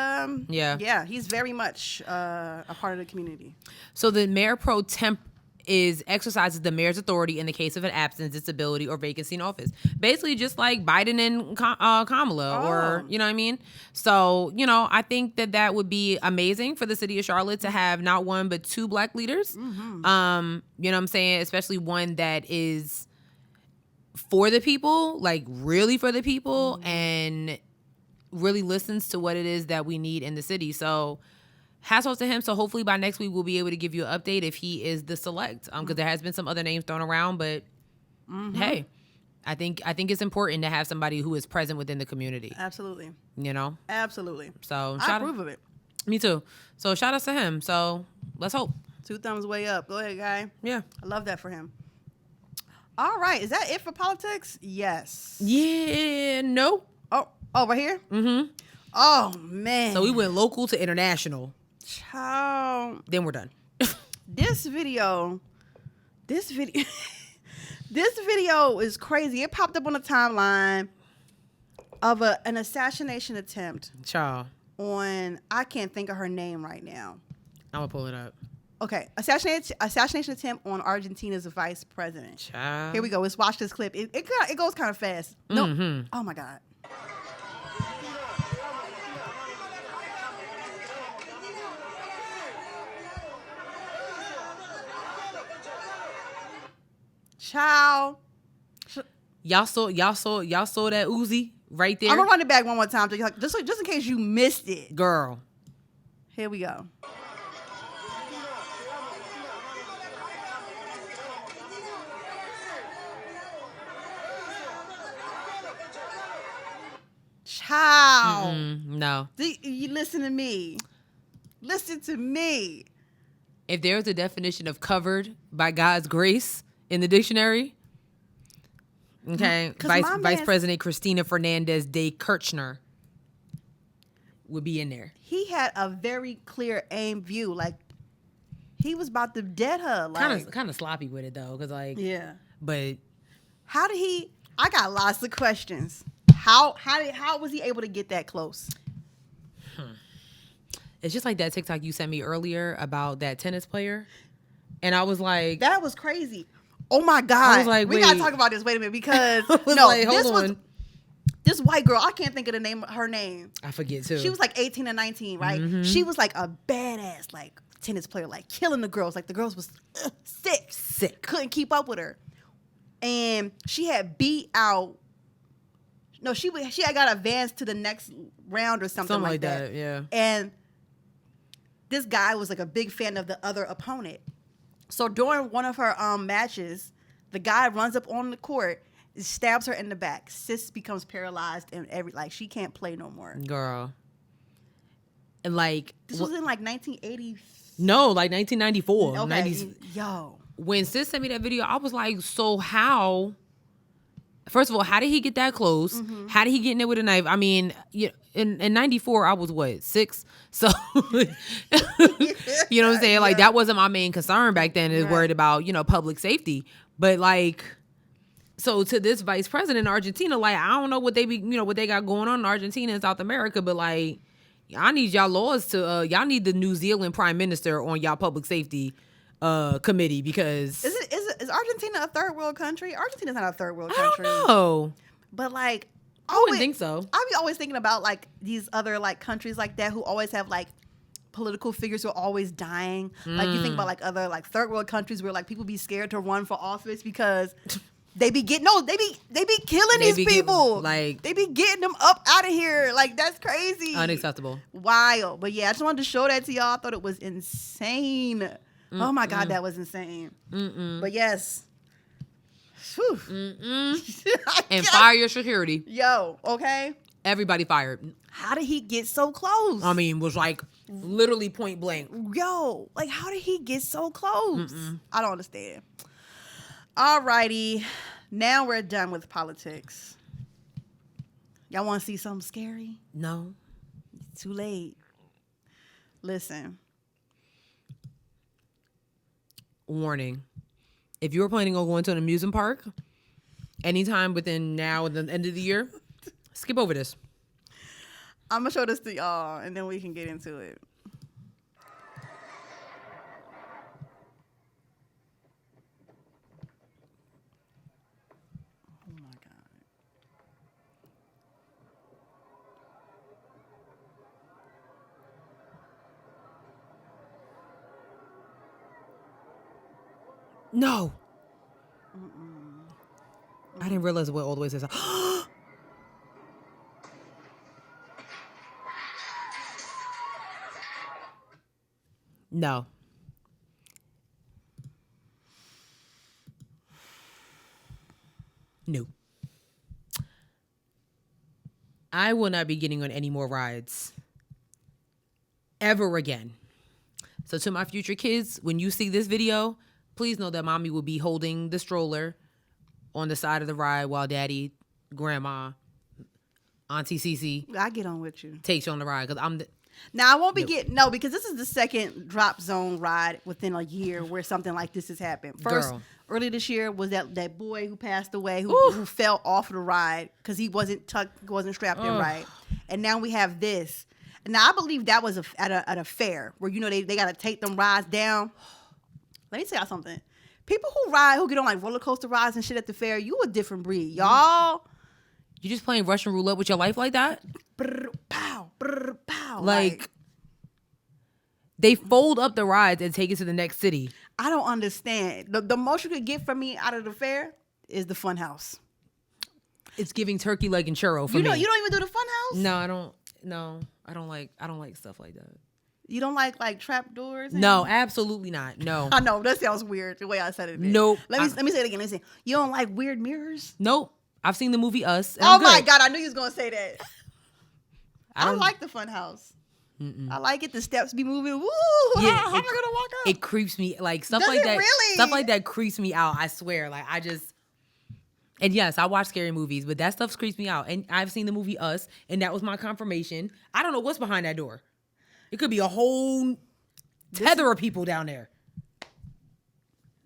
he's very much a part of the community. So the mayor pro temp exercises the mayor's authority in the case of an absence, disability, or vacancy in office. Basically, just like Biden and Kamala, or you know what I mean. So I think that would be amazing for the city of Charlotte to have not one but 2 Black leaders. You know what I'm saying, especially one that is for the people, like really for the people, and really listens to what it is that we need in the city. So hats off to him. So hopefully by next week we'll be able to give you an update if he is the select, because there has been some other names thrown around, but hey, I think it's important to have somebody who is present within the community. Absolutely. Absolutely. So I approve of it. Me too. So shout out to him. So let's hope. 2 thumbs way up. Go ahead, guy. Yeah, I love that for him. All right. Is that it for politics? Yes. Yeah. No. Oh, right here? Mm-hmm. Oh, man. So we went local to international. Child. Then we're done. This video is crazy. It popped up on the timeline of an assassination attempt. Child. On, I can't think of her name right now. I'm going to pull it up. Okay, assassination attempt on Argentina's vice president. Child. Here we go. Let's watch this clip. It goes kind of fast. No. Mm-hmm. Oh my God. Child. Y'all saw that Uzi right there. I'm gonna run it back one more time, just in case you missed it, girl. Here we go. Child. No. You listen to me. Listen to me. If there's a definition of covered by God's grace in the dictionary, okay, Vice President Cristina Fernandez de Kirchner would be in there. He had a very clear aim view. Like, he was about to dead her. Like, kind of sloppy with it, though, because, like... Yeah. But... How did he... I got lots of questions. How was he able to get that close? It's just like that TikTok you sent me earlier about that tennis player. And I was like... That was crazy. Oh, my God. I was like, we got to talk about this. Wait a minute, because... This white girl, I can't think of her name. I forget, too. She was like 18 or 19, right? Mm-hmm. She was like a badass, like, tennis player, like, killing the girls. Like, the girls was sick. Couldn't keep up with her. And she had beat out... No, she had got advanced to the next round or something like that. Yeah. And this guy was like a big fan of the other opponent. So during one of her matches, the guy runs up on the court, stabs her in the back. Sis becomes paralyzed and she can't play no more. Girl. And like this was in like 1980. No, like 1994. Okay. 90s. Yo. When Sis sent me that video, I was like, so how? First of all, how did he get that close? Mm-hmm. How did he get in there with a knife? I mean, in 94, I was what, 6? So, you know what I'm saying? Like, that wasn't my main concern back then, is worried about, public safety. But like, so to this vice president in Argentina, like, I don't know what they what they got going on in Argentina and South America, but like, I need y'all laws to, y'all need the New Zealand prime minister on y'all public safety committee, because is Argentina a third world country? Argentina's not a third world country. I don't know, but like I wouldn't think so. I be always thinking about like these other like countries like that who always have like political figures who are always dying. Like you think about like other like third world countries where like people be scared to run for office because they be killing these people. Like they be getting them up out of here. Like that's crazy. Unacceptable. Wild. But yeah, I just wanted to show that to y'all. I thought it was insane. Oh my God, that was insane. But yes. And fire your security. Yo, okay. Everybody fired. How did he get so close? I mean, was like literally point blank. Yo, like how did he get so close? I don't understand. Alrighty, now we're done with politics. Y'all want to see something scary? No. It's too late. Listen. Warning. If you're planning on going to an amusement park anytime within now and the end of the year, skip over this. I'm going to show this to y'all, and then we can get into it. Oh, my God. No. I didn't realize it went all the way to the side. No. No. I will not be getting on any more rides ever again. So to my future kids, when you see this video, please know that mommy will be holding the stroller on the side of the ride while daddy, grandma, Auntie Cece, I get on with you. takes you on the ride because I'm the... Now, I won't be because this is the second drop zone ride within a year where something like this has happened. First, early this year was that boy who passed away who fell off the ride because he wasn't strapped in right. And now we have this. Now, I believe that was at a fair where, you know, they got to take them rides down. Let me tell y'all something. People who get on like roller coaster rides and shit at the fair, you a different breed. Y'all. You just playing Russian roulette with your life like that? Pow, pow. Like, they fold up the rides and take it to the next city. I don't understand. The most you could get from me out of the fair is the fun house. It's giving turkey leg and churro for me. You don't even do the fun house? No, I don't. No, I don't like stuff like that. You don't like trap doors? No, absolutely not. No. I know, that sounds weird the way I said it. Nope. Let me say it again. Listen, you don't like weird mirrors? Nope. I've seen the movie Us. Oh my God, I knew you was gonna say that. I like the fun house. I like it. The steps be moving. Woo! Yeah, how am I gonna walk up? It creeps me like stuff Does like it that. really? Stuff like that creeps me out. I swear. Like I just. And yes, I watch scary movies, but that stuff creeps me out. And I've seen the movie Us, and that was my confirmation. I don't know what's behind that door. It could be a whole tether of people down there.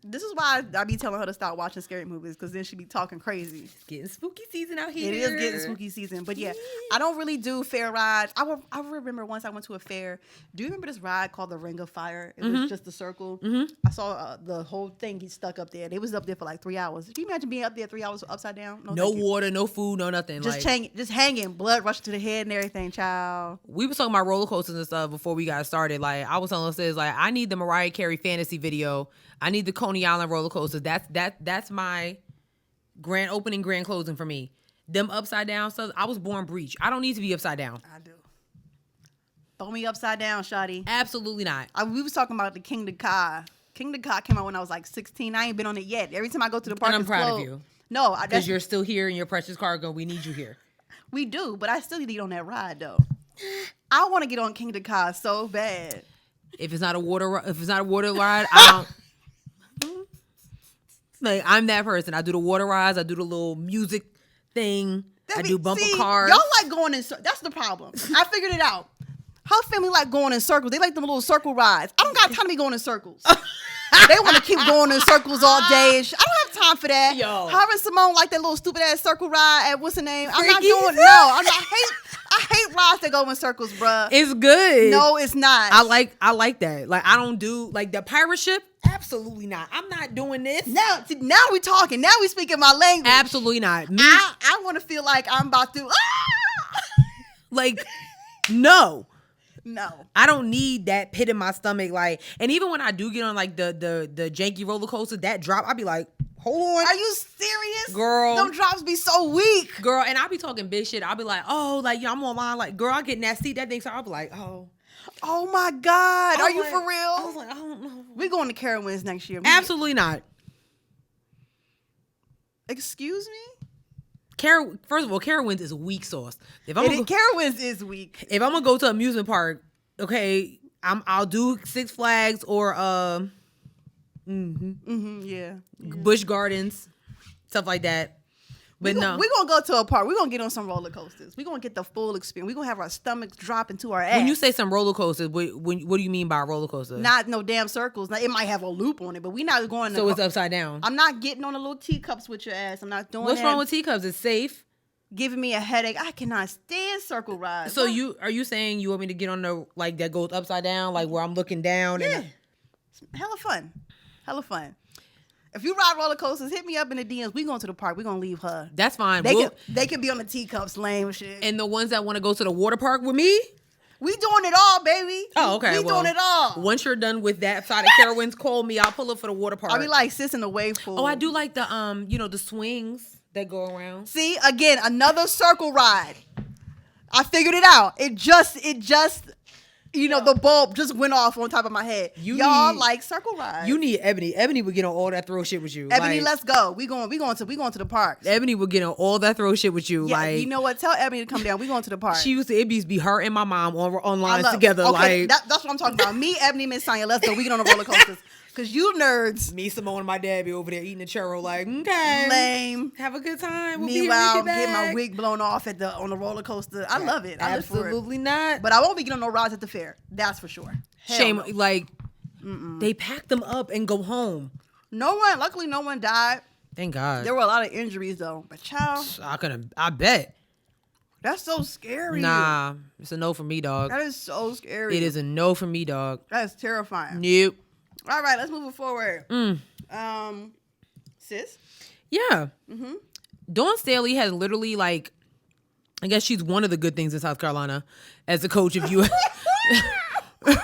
This is why I be telling her to stop watching scary movies, because then she be talking crazy. It's getting spooky season out here. It is getting spooky season. But yeah, I don't really do fair rides. I remember once I went to a fair. Do you remember this ride called the Ring of Fire? It was just a circle. I saw the whole thing get stuck up there. They was up there for like 3 hours. Can you imagine being up there 3 hours upside down? No water, no food, no nothing. Just hanging, blood rushing to the head and everything, child. We was talking about roller coasters and stuff before we got started. Like I was telling us, like I need the Mariah Carey fantasy video. I need the Coney Island roller coasters. That's my grand opening, grand closing for me. Them upside down stuff. I was born breech. I don't need to be upside down. I do. Throw me upside down, shawty. Absolutely not. We was talking about the King the Ka. King the Ka came out when I was like 16. I ain't been on it yet. Every time I go to the park, And I'm it's proud closed. of you. No, because you're still here in your precious cargo. We need you here. We do, but I still need to get on that ride though. I want to get on King the Ka so bad. If it's not a water ride, I don't. Like I'm that person. I do the water rides. I do the little music thing. I do bumper cars. Y'all like going in circles. That's the problem. I figured it out. Her family like going in circles. They like them little circle rides. I don't got time to be going in circles. They want to keep going in circles all day. I don't have time for that. Yo. Her and Simone like that little stupid ass circle ride at what's the name? I'm not Freaky. doing I hate rides that go in circles, bruh. It's good. No, it's not. I like that. Like I don't do like the pirate ship. Absolutely not. I'm not doing this. Now we talking. Now we speaking my language. Absolutely not. Me, I want to feel like I'm about to. like, no. No. I don't need that pit in my stomach. Like, and even when I do get on like the janky roller coaster, that drop, I'll be like, hold on. Are you serious? Girl. Them drops be so weak. Girl, and I'll be talking big shit. I'll be like, oh, like, yeah, I'm online. Like, girl, I get in that seat, that thing. So I'll be like, oh. Oh my God. Are you like, for real? I was like, I don't know. We're going to Carowinds next year. Absolutely not. Excuse me? First of all, Carowinds is weak sauce. Carowinds is weak. If I'm gonna go to amusement park, okay, I'll do Six Flags or Busch Gardens, stuff like that. But no, we're gonna go to a park. We're gonna get on some roller coasters. We're gonna get the full experience. We're gonna have our stomachs drop into our ass. When you say some roller coasters, what do you mean by a roller coaster? Not no damn circles. Now, it might have a loop on it, but we're not going to. So it's upside down. I'm not getting on the little teacups with your ass. I'm not doing What's that. wrong with teacups? It's safe. Giving me a headache. I cannot stand circle rides. So are you saying you want me to get on the like that goes upside down, like where I'm looking down? Yeah. And Hella fun. Hella fun. If you ride roller coasters, hit me up in the DMs. We going to the park. We gonna leave her. That's fine. They can be on the teacups, lame shit. And the ones that want to go to the water park with me, we doing it all, baby. Oh, okay. We doing it all. Once you're done with that side of Carowinds, call me. I'll pull up for the water park. I'll be like sis in the wave pool. Oh, I do like the the swings that go around. See, again, another circle ride. I figured it out. It just. The bulb just went off on top of my head. Y'all like circle rides. You need Ebony. Ebony would get on all that throw shit with you. Ebony, let's go. We going to the park. Ebony would get on all that throw shit with you. Yeah, like, you know what? Tell Ebony to come down. We going to the park. She used to be her and my mom online together. Okay, like that's what I'm talking about. Me, Ebony, Miss Sonya. Let's go. We get on the roller coasters. Cause you nerds. Me, Simone, and my dad be over there eating a churro. Like, okay, lame. Have a good time. Meanwhile, get my wig blown off on the roller coaster. I love it. Absolutely not. But I won't be getting on no rides at the fair. That's for sure. Shame. No. Like, they pack them up and go home. Luckily, no one died. Thank God. There were a lot of injuries though. But child, I bet. That's so scary. Nah, it's a no for me, dog. That is so scary. It is a no for me, dog. That is terrifying. Nope. All right, let's move it forward. Sis? Yeah. Dawn Staley has literally, like, I guess she's one of the good things in South Carolina as a coach of US. You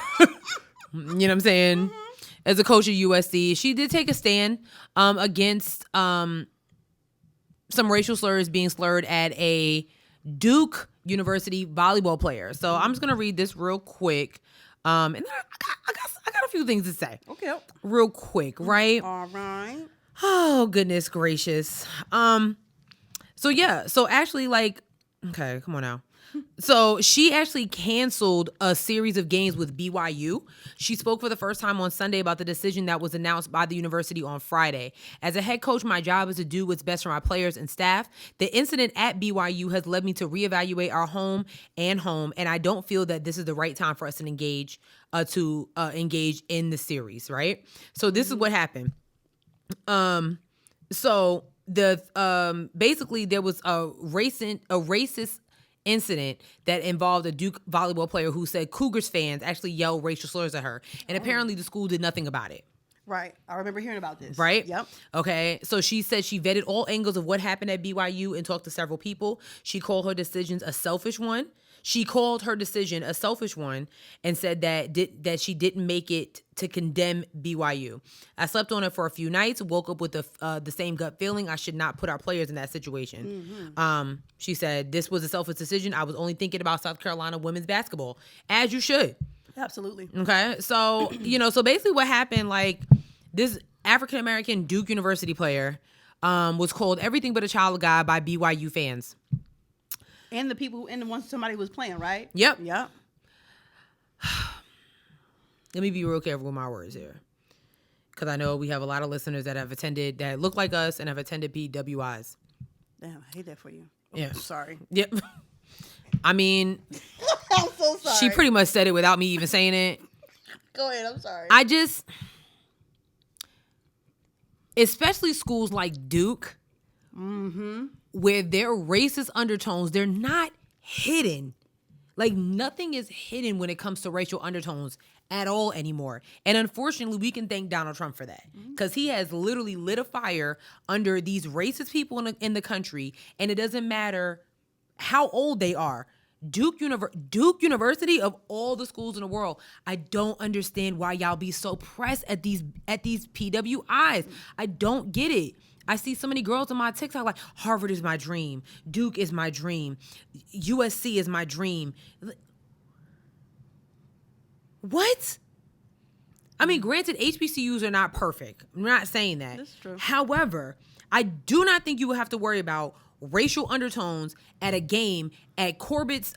know what I'm saying? As a coach of USC. She did take a stand against some racial slurs being slurred at a Duke University volleyball player. So I'm just going to read this real quick. And then I got a few things to say. Okay. Real quick, right? All right. Oh, goodness gracious. So actually, like, okay, come on now. So she actually canceled a series of games with BYU. She spoke for the first time on Sunday about the decision that was announced by the university on Friday. As a head coach, my job is to do what's best for my players and staff. The incident at BYU has led me to reevaluate our home, and I don't feel that this is the right time for us to engage in the series, right? So this is what happened. So the basically there was a racist incident that involved a Duke volleyball player who said Cougars fans actually yelled racial slurs at her, and apparently the school did nothing about it. Right. I remember hearing about this. Right? Yep. Okay. So she said she vetted all angles of what happened at BYU and talked to several people. She called her decisions a selfish one. And said that she didn't make it to condemn BYU. I slept on it for a few nights, woke up with the same gut feeling. I should not put our players in that situation. She said, this was a selfish decision. I was only thinking about South Carolina women's basketball, as you should. Absolutely. Okay. So, so basically what happened, like, this African-American Duke University player was called everything but a child of God by BYU fans. And the people, and the ones somebody was playing, right? Yep. Yep. Let me be real careful with my words here. Because I know we have a lot of listeners that look like us and have attended PWIs. Damn, I hate that for you. Yeah. Sorry. Yep. I mean, I'm so sorry. She pretty much said it without me even saying it. Go ahead, I'm sorry. Especially schools like Duke, where their racist undertones, they're not hidden. Like, nothing is hidden when it comes to racial undertones at all anymore. And unfortunately, we can thank Donald Trump for that, because he has literally lit a fire under these racist people in the country, and it doesn't matter how old they are. Duke University, of all the schools in the world, I don't understand why y'all be so pressed at these PWIs. I don't get it. I see so many girls on my TikTok like, Harvard is my dream. Duke is my dream. USC is my dream. What? I mean, granted, HBCUs are not perfect. I'm not saying that. That's true. However, I do not think you would have to worry about racial undertones at a game at Corbett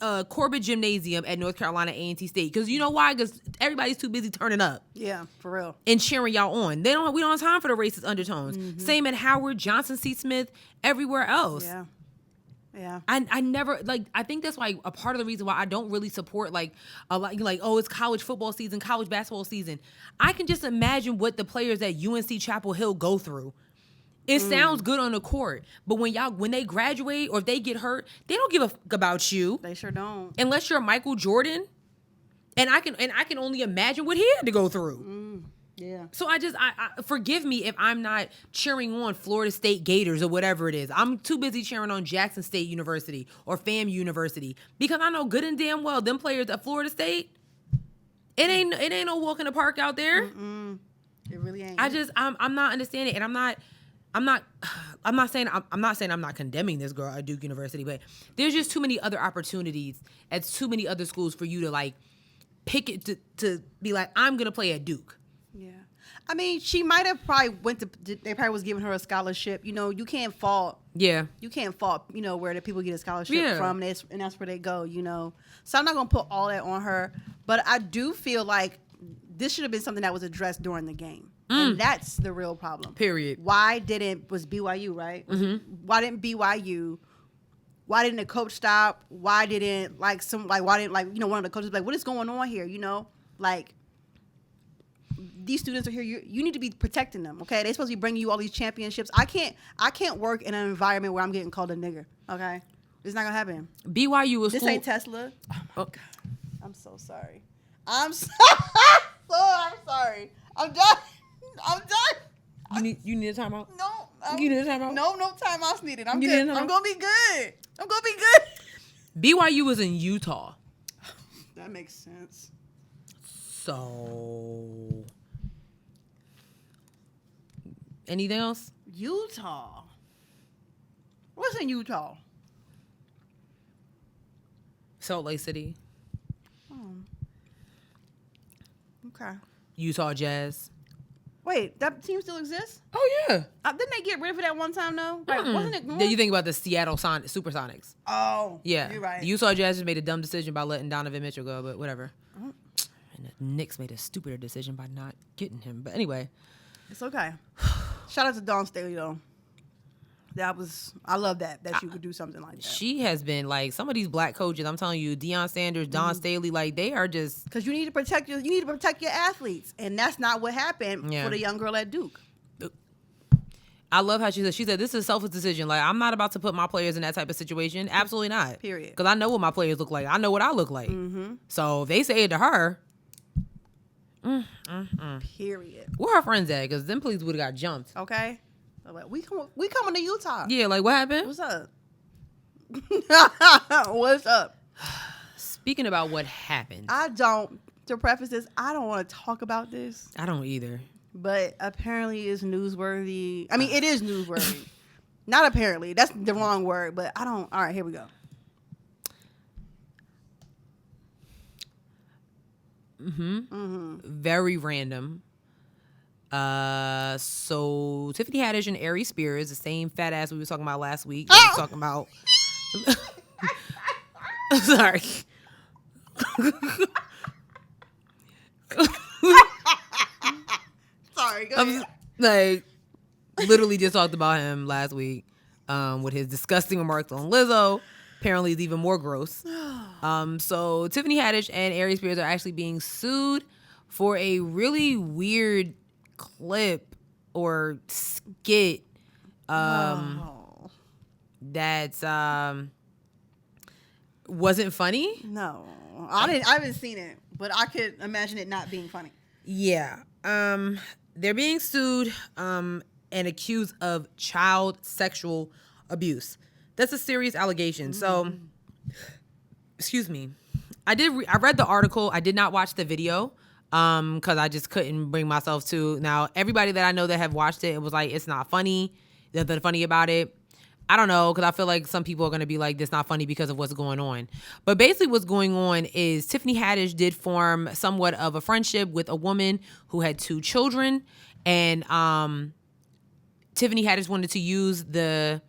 Gymnasium at North Carolina A&T State. Because you know why? Because everybody's too busy turning up. Yeah, for real. And cheering y'all on. We don't have time for the racist undertones. Same at Howard, Johnson C. Smith, everywhere else. Yeah. Yeah. I never, like, I think that's why a part of the reason why I don't really support, like, a lot, like, oh, it's college football season, college basketball season. I can just imagine what the players at UNC Chapel Hill go through. It sounds good on the court, but when they graduate or if they get hurt, they don't give a fuck about you. They sure don't. Unless you're Michael Jordan. And I can only imagine what he had to go through. Yeah. So I forgive me if I'm not cheering on Florida State Gators or whatever it is. I'm too busy cheering on Jackson State University or FAMU University because I know good and damn well them players at Florida State, it ain't no walk in the park out there. It really ain't. I'm not understanding, and I'm not saying I'm not condemning this girl at Duke University, but there's just too many other opportunities at too many other schools for you to like pick it to be like, I'm gonna play at Duke. Yeah. I mean, she might have probably they probably was giving her a scholarship. You know, you can't fault. Yeah. You can't fault, you know, where the people get a scholarship from, and that's where they go, you know. So I'm not going to put all that on her. But I do feel like this should have been something that was addressed during the game. And that's the real problem. Period. Was BYU, right? Why didn't the coach stop? Why didn't, one of the coaches be like, what is going on here, you know? Like, these students are here. You need to be protecting them, okay? They're supposed to be bringing you all these championships. I can't work in an environment where I'm getting called a nigger, okay? It's not gonna happen. BYU was This ain't Tesla. Oh my God. I'm so sorry. I'm sorry. I'm done. You need a timeout? No. You need a timeout? No timeouts needed. I'm good. I'm gonna be good. BYU was in Utah. That makes sense. So, anything else? Utah. What's in Utah? Salt Lake City. Okay. Utah Jazz. Wait, that team still exists? Oh yeah. Didn't they get rid of it at one time though? Like, wasn't it? Did you think about the Seattle Supersonics? Oh, yeah. You're right. The Utah Jazz just made a dumb decision by letting Donovan Mitchell go, but whatever. And the Knicks made a stupider decision by not getting him. But anyway, it's okay. Shout out to Dawn Staley though. I love that she could do something like that. She has been like some of these black coaches. I'm telling you, Deion Sanders, Dawn Staley, like they are just because you need to protect your athletes, and that's not what happened for the young girl at Duke. I love how she said this is a selfish decision. Like, I'm not about to put my players in that type of situation. Absolutely not. Period. Because I know what my players look like. I know what I look like. So if they say it to her. Period. Where her friends at? Because them police would have got jumped. Okay. We coming to Utah. Yeah, like what happened? What's up? What's up? Speaking about what happened. To preface this, I don't want to talk about this. I don't either. But apparently it's newsworthy. I mean, it is newsworthy. Not apparently. That's the wrong word, but I don't. All right, here we go. Very random. So Tiffany Haddish and Aries Spears, the same fat ass we were talking about last week. We were talking about. Sorry. Sorry. Go ahead. Like, literally just talked about him last week, with his disgusting remarks on Lizzo. Apparently, it's even more gross. So Tiffany Haddish and Aries Spears are actually being sued for a really weird clip or skit that wasn't funny. No, I haven't seen it, but I could imagine it not being funny. Yeah. They're being sued and accused of child sexual abuse. That's a serious allegation. So, excuse me. I read the article. I did not watch the video. Because I just couldn't bring myself to. Now, everybody that I know that have watched it was like, it's not funny. There's nothing funny about it. I don't know, because I feel like some people are going to be like, this not funny because of what's going on. But basically what's going on is Tiffany Haddish did form somewhat of a friendship with a woman who had 2 children. And Tiffany Haddish wanted to use the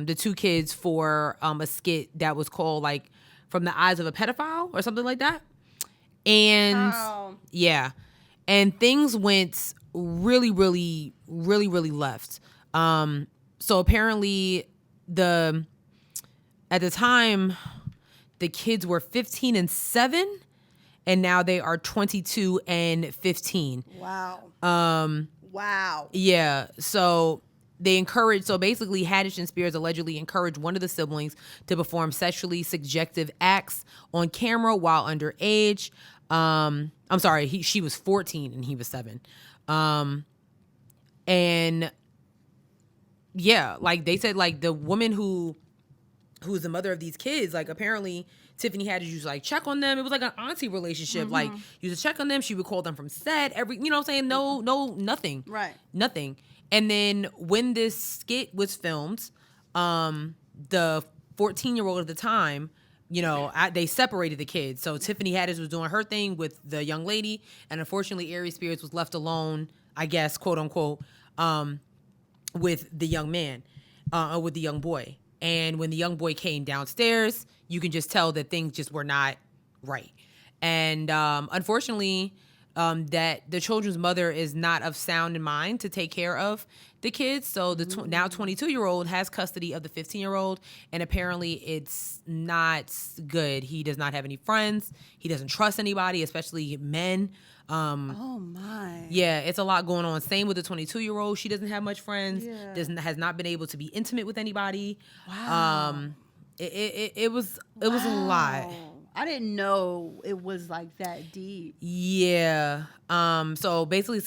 the two kids for a skit that was called like From the Eyes of a Pedophile or something like that. And yeah, and things went really, really, really, really left. So apparently at the time, the kids were 15 and 7, and now they are 22 and 15. Wow. Wow. Yeah. So basically Haddish and Spears allegedly encouraged one of the siblings to perform sexually suggestive acts on camera while underage. I'm sorry, she was 14 and he was 7. And yeah, like they said, like the woman who's the mother of these kids, like apparently Tiffany had to use like check on them. It was like an auntie relationship. Like you used to check on them. She would call them from set you know what I'm saying? No, nothing. Right. Nothing. And then when this skit was filmed, the 14-year-old at the time, you know, they separated the kids. So Tiffany Haddish was doing her thing with the young lady, and unfortunately Aries Spears was left alone, I guess, quote unquote, with the young man, with the young boy. And when the young boy came downstairs, you can just tell that things just were not right. And unfortunately, that the children's mother is not of sound in mind to take care of the kids. So the now 22-year-old has custody of the 15-year-old, and apparently it's not good. He does not have any friends. He doesn't trust anybody, especially men. Oh my. Yeah, it's a lot going on. Same with the 22-year-old. She doesn't have much friends. Yeah. Has not been able to be intimate with anybody. Wow. It was a lot. I didn't know it was like that deep. Yeah. So basically,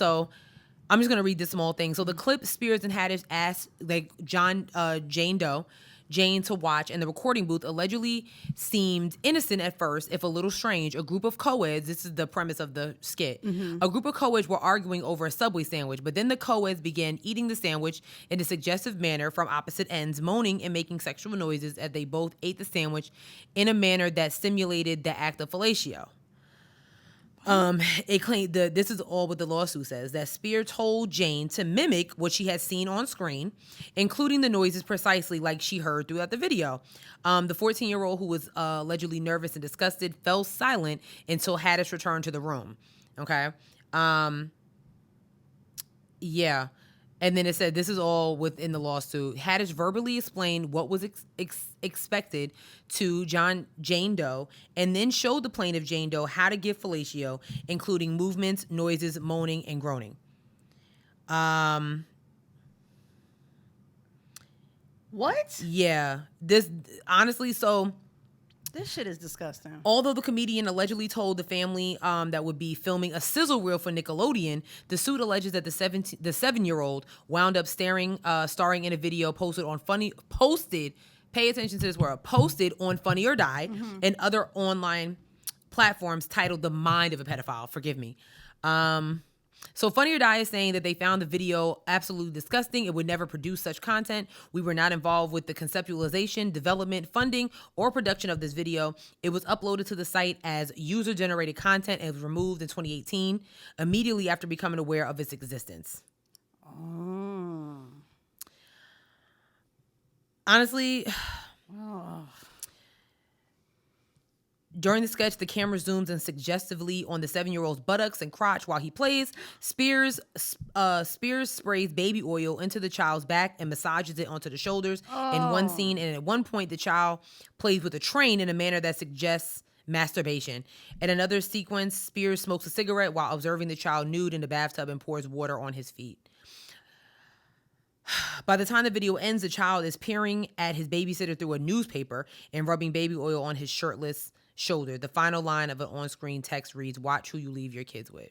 I'm just gonna read this small thing. So the clip, Spears and Haddish asked like Jane to watch, and the recording booth allegedly seemed innocent at first, if a little strange. A group of co-eds, this is the premise of the skit, a group of co-eds were arguing over a Subway sandwich, but then the co-eds began eating the sandwich in a suggestive manner from opposite ends, moaning and making sexual noises as they both ate the sandwich in a manner that simulated the act of fellatio. It claimed this is all what the lawsuit says, that Spear told Jane to mimic what she had seen on screen, including the noises precisely like she heard throughout the video. The 14-year-old, who was allegedly nervous and disgusted, fell silent until Haddish returned to the room. Okay. Yeah. And then it said, this is all within the lawsuit. Haddish verbally explained what was expected to Jane Doe, and then showed the plaintiff, Jane Doe, how to give fellatio, including movements, noises, moaning, and groaning. What? Yeah. This, honestly, so... This shit is disgusting. Although the comedian allegedly told the family that would be filming a sizzle reel for Nickelodeon, the suit alleges that the 7-year-old wound up starring in a video posted, pay attention to this word, posted on Funny or Die and other online platforms titled The Mind of a Pedophile. Forgive me. So Funny or Die is saying that they found the video absolutely disgusting. It would never produce such content. We were not involved with the conceptualization, development, funding, or production of this video. It was uploaded to the site as user-generated content and was removed in 2018, immediately after becoming aware of its existence. Oh. Honestly... Oh. During the sketch, the camera zooms in suggestively on the 7-year-old's buttocks and crotch while he plays. Spears sprays baby oil into the child's back and massages it onto the shoulders in one scene. And at one point, the child plays with a train in a manner that suggests masturbation. In another sequence, Spears smokes a cigarette while observing the child nude in the bathtub and pours water on his feet. By the time the video ends, the child is peering at his babysitter through a newspaper and rubbing baby oil on his shirtless shoulder. The final line of an on-screen text reads, "Watch who you leave your kids with."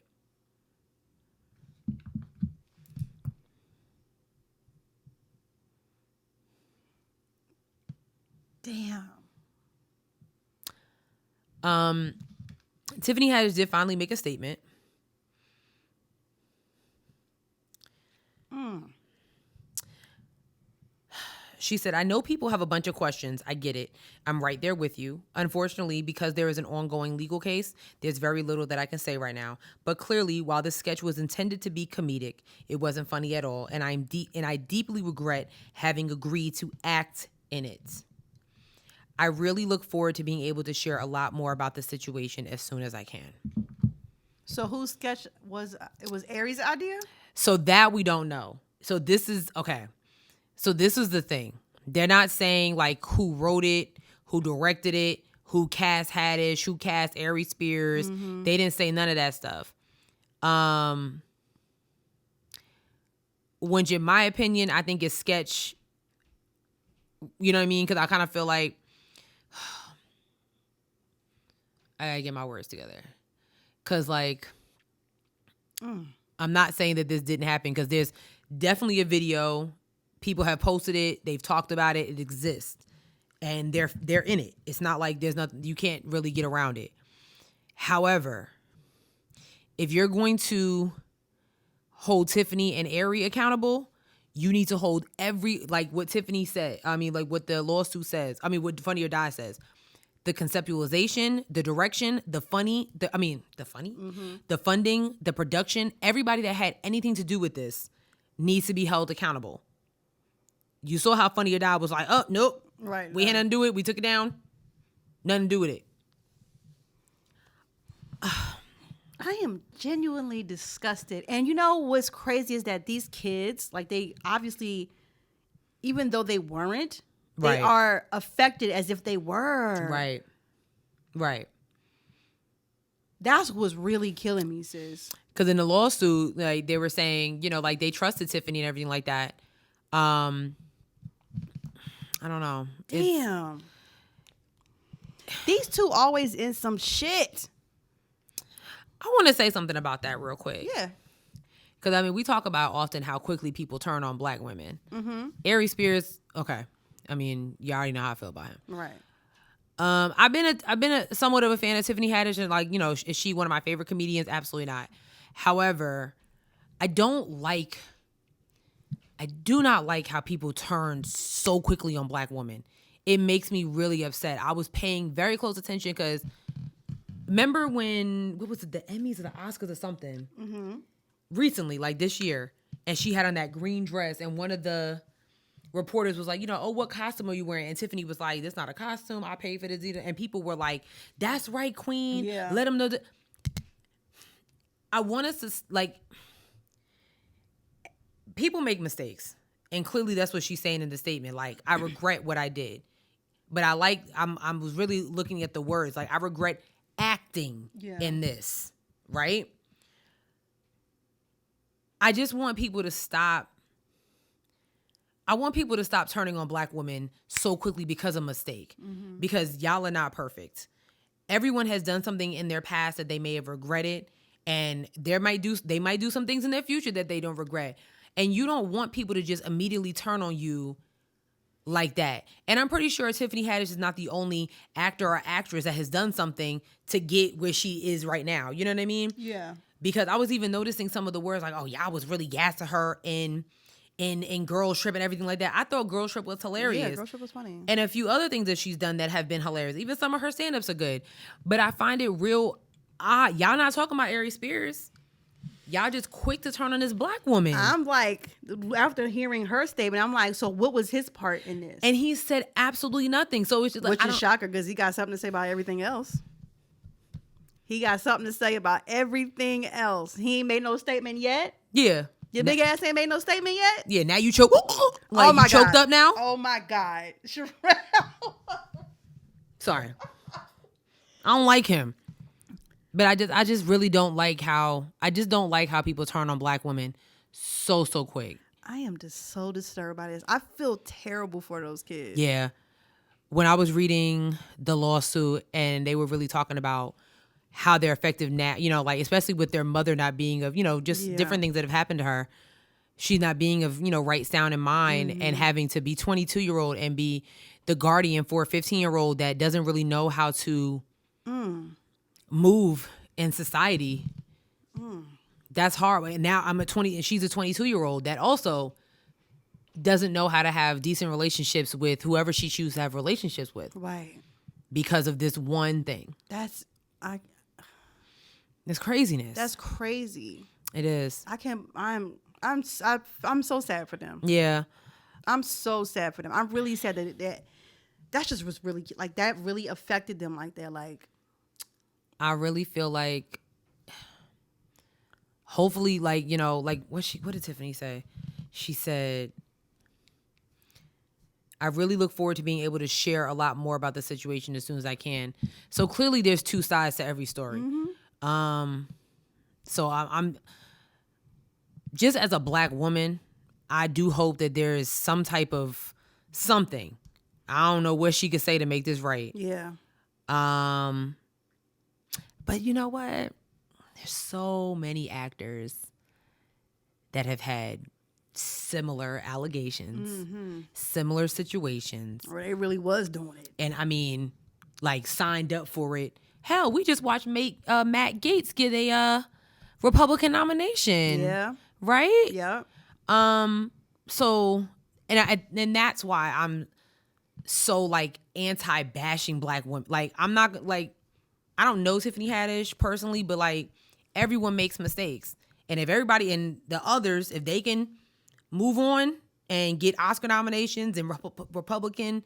Damn. Tiffany Haddish did finally make a statement. She said, I know people have a bunch of questions. I get it. I'm right there with you. Unfortunately, because there is an ongoing legal case, there's very little that I can say right now. But clearly, while this sketch was intended to be comedic, it wasn't funny at all. And I deeply regret having agreed to act in it. I really look forward to being able to share a lot more about the situation as soon as I can. So whose sketch was it? Was Aries' idea? So that we don't know. So this is okay. So this is the thing. They're not saying like who wrote it, who directed it, who cast Haddish, who cast Aries Spears. Mm-hmm. They didn't say none of that stuff. Which in my opinion, I think is sketch. You know what I mean? Because I kind of feel like I gotta get my words together. Because like, I'm not saying that this didn't happen because there's definitely a video. People have posted it. They've talked about it. It exists. And they're in it. It's not like there's nothing, you can't really get around it. However, if you're going to hold Tiffany and Aries accountable, you need to hold like what Tiffany said. I mean, like what the lawsuit says. I mean, what Funny or Die says. The conceptualization, the direction, the funding, the production, everybody that had anything to do with this needs to be held accountable. You saw how Funny or Die was like, oh, nope. Right. We had nothing to do with it. We took it down. Nothing to do with it. I am genuinely disgusted. And you know what's crazy is that these kids, like they obviously, even though they weren't, they are affected as if they were. Right. Right. That's what's really killing me, sis. Because in the lawsuit, like they were saying, you know, like they trusted Tiffany and everything like that. I don't know. Damn. These two always in some shit. I want to say something about that real quick. Yeah. Because, I mean, we talk about often how quickly people turn on black women. Mm-hmm. Aries Spears, okay. I mean, you already know how I feel about him. Right. I've been a somewhat of a fan of Tiffany Haddish, and like, you know, is she one of my favorite comedians? Absolutely not. However, I do not like how people turn so quickly on black women. It makes me really upset. I was paying very close attention because remember when, what was it, the Emmys or the Oscars or something? Mm-hmm. Recently, like this year, and she had on that green dress, and one of the reporters was like, you know, oh, what costume are you wearing? And Tiffany was like, this not a costume. I paid for this either. And people were like, that's right, queen. Yeah. Let them know that. I want us to, like, people make mistakes. And clearly that's what she's saying in the statement. Like, I regret what I did. But I was really looking at the words. Like, I regret acting in this, right? I just want people to stop. I want people to stop turning on black women so quickly because of mistake. Mm-hmm. Because y'all are not perfect. Everyone has done something in their past that they may have regretted. And they might do some things in their future that they don't regret. And you don't want people to just immediately turn on you like that. And I'm pretty sure Tiffany Haddish is not the only actor or actress that has done something to get where she is right now. You know what I mean? Yeah. Because I was even noticing some of the words like, oh, yeah, I was really gassed to her in Girls Trip and everything like that. I thought Girls Trip was hilarious. Yeah, Girls Trip was funny. And a few other things that she's done that have been hilarious. Even some of her stand-ups are good. But I find it real odd. Y'all not talking about Aries Spears. Y'all just quick to turn on this black woman. I'm like, after hearing her statement, I'm like, so what was his part in this? And he said absolutely nothing. So it's just like, which is shocker because he got something to say about everything else. He got something to say about everything else. He ain't made no statement yet. Yeah. Your big ass ain't made no statement yet. Yeah. Now you choke. Like, oh my you choked God. up now. Oh my God. Sorry. I don't like him. But I just really don't like how people turn on black women so quick. I am just so disturbed by this. I feel terrible for those kids. Yeah. When I was reading the lawsuit and they were really talking about how they're effective now, you know, like especially with their mother not being of, you know, just different things that have happened to her. She's not being of, you know, right sound in mind and having to be 22-year-old and be the guardian for a 15-year-old that doesn't really know how to move in society. That's hard. And now I'm a 20 and she's a 22-year-old that also doesn't know how to have decent relationships with whoever she chooses to have relationships with. Right. Because of this one thing. It's craziness. That's crazy. It is. I'm so sad for them. Yeah. I'm so sad for them. I'm really sad that just was really like that really affected them like that. Like, I really feel like hopefully, like, you know, like what did Tiffany say? She said, I really look forward to being able to share a lot more about the situation as soon as I can. So clearly there's two sides to every story. Mm-hmm. So I'm just, as a Black woman, I do hope that there is some type of something. I don't know what she could say to make this right. Yeah. But you know what? There's so many actors that have had similar allegations, similar situations. Or they really was doing it. And I mean, like, signed up for it. Hell, we just watched Matt Gaetz get a Republican nomination. Yeah. Right? Yeah. So, and that's why I'm so, like, anti-bashing Black women. Like, I'm not, like, I don't know Tiffany Haddish personally, but, like, everyone makes mistakes. And if everybody and the others, if they can move on and get Oscar nominations and Republican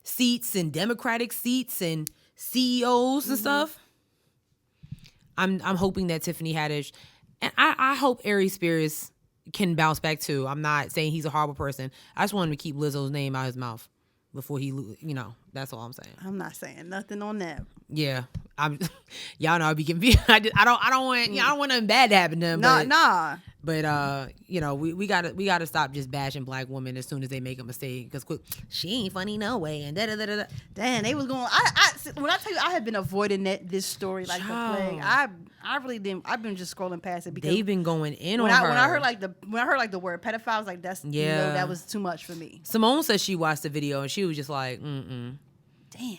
seats and Democratic seats and CEOs and stuff, I'm hoping that Tiffany Haddish, and I hope Aries Spears can bounce back too. I'm not saying he's a horrible person. I just want him to keep Lizzo's name out of his mouth before he, you know, that's all I'm saying. I'm not saying nothing on that. Yeah, y'all know I'd be confused. I don't want, you know, I don't want nothing bad to happen to him. Nah. But you know, we gotta stop just bashing Black women as soon as they make a mistake, because she ain't funny no way, and da da da da. Damn, they was going. When I tell you, I have been avoiding this story like the plague. I really didn't. I've been just scrolling past it because they've been going in on her. When I heard the word pedophile, I was like, that's, you know, that was too much for me. Simone said she watched the video and she was just like, Damn.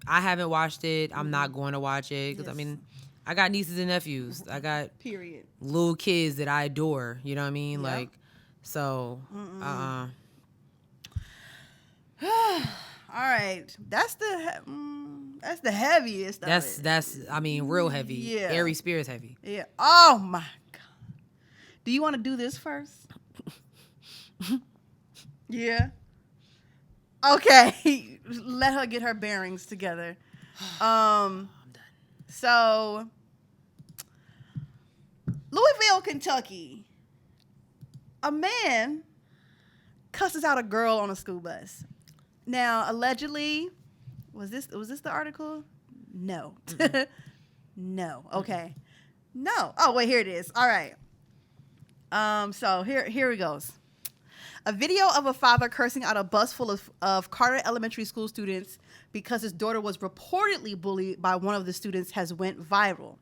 I haven't watched it. I'm not going to watch it because I mean, I got nieces and nephews. I got little kids that I adore. You know what I mean? Yep. Like, so. All right, that's the heaviest. That's I mean, real heavy. Yeah, Aries Spears heavy. Yeah. Oh my God. Do you want to do this first? Yeah. Okay. Let her get her bearings together. I'm done. So, Louisville, Kentucky. A man cusses out a girl on a school bus. Now, allegedly, was this the article? No. No. Okay. No. Oh, wait, here it is. All right. So here it goes. A video of a father cursing out a bus full of Carter Elementary School students because his daughter was reportedly bullied by one of the students has went viral.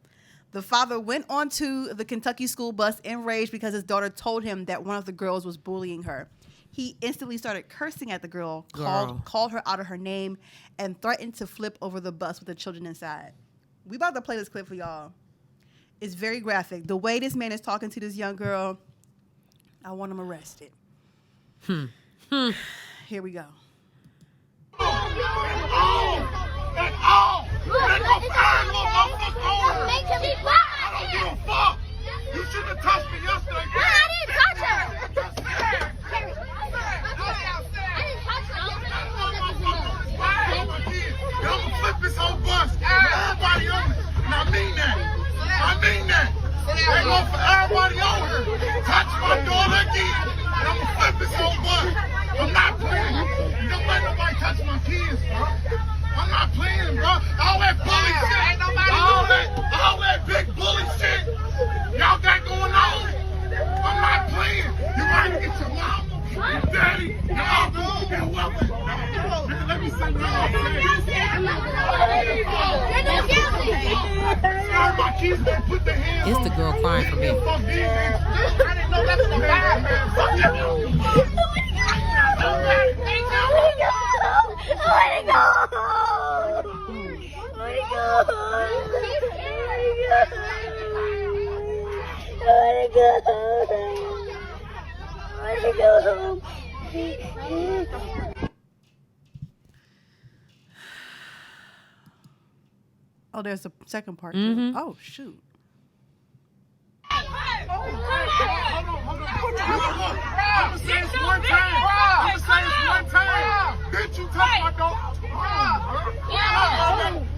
The father went onto the Kentucky school bus enraged because his daughter told him that one of the girls was bullying her. He instantly started cursing at the girl, called her out of her name, and threatened to flip over the bus with the children inside. We about to play this clip for y'all. It's very graphic. The way this man is talking to this young girl, I want him arrested. Here we go. You shouldn't have touched me yesterday. I didn't touch her. I'm gonna flip this whole bus. Everybody on it. And I mean that. They go for everybody on her. Touch my daughter again. And I'm gonna flip this whole bus. I'm not playing. Don't let nobody touch my kids, bro. I'm not playing, bro. All that bully shit. All that big bully shit. Y'all got going on. I'm not playing. You might get your mama, your daddy, your uncle, your weapon. Let me say what I'm saying. It's the girl crying for me. I didn't know that was a bad man. Oh, there's a second part. Mm-hmm. Oh, shoot. Hold on. I'm say this one time. Bitch, you touch my daughter.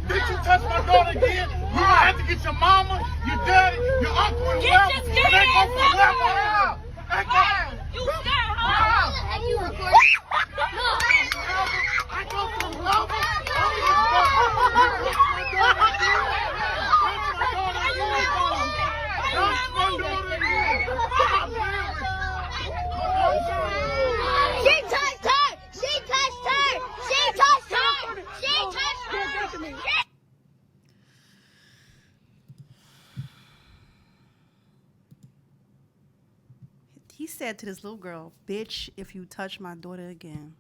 Bitch, you touch my daughter again. You gonna have to get your mama, your daddy, your uncle, and whoever. They go for whoever. You scared, huh? Are you recording? No. I go for whoever. She touched her! She touched her! She touched her! She touched her! He said to this little girl, bitch, if you touch my daughter again.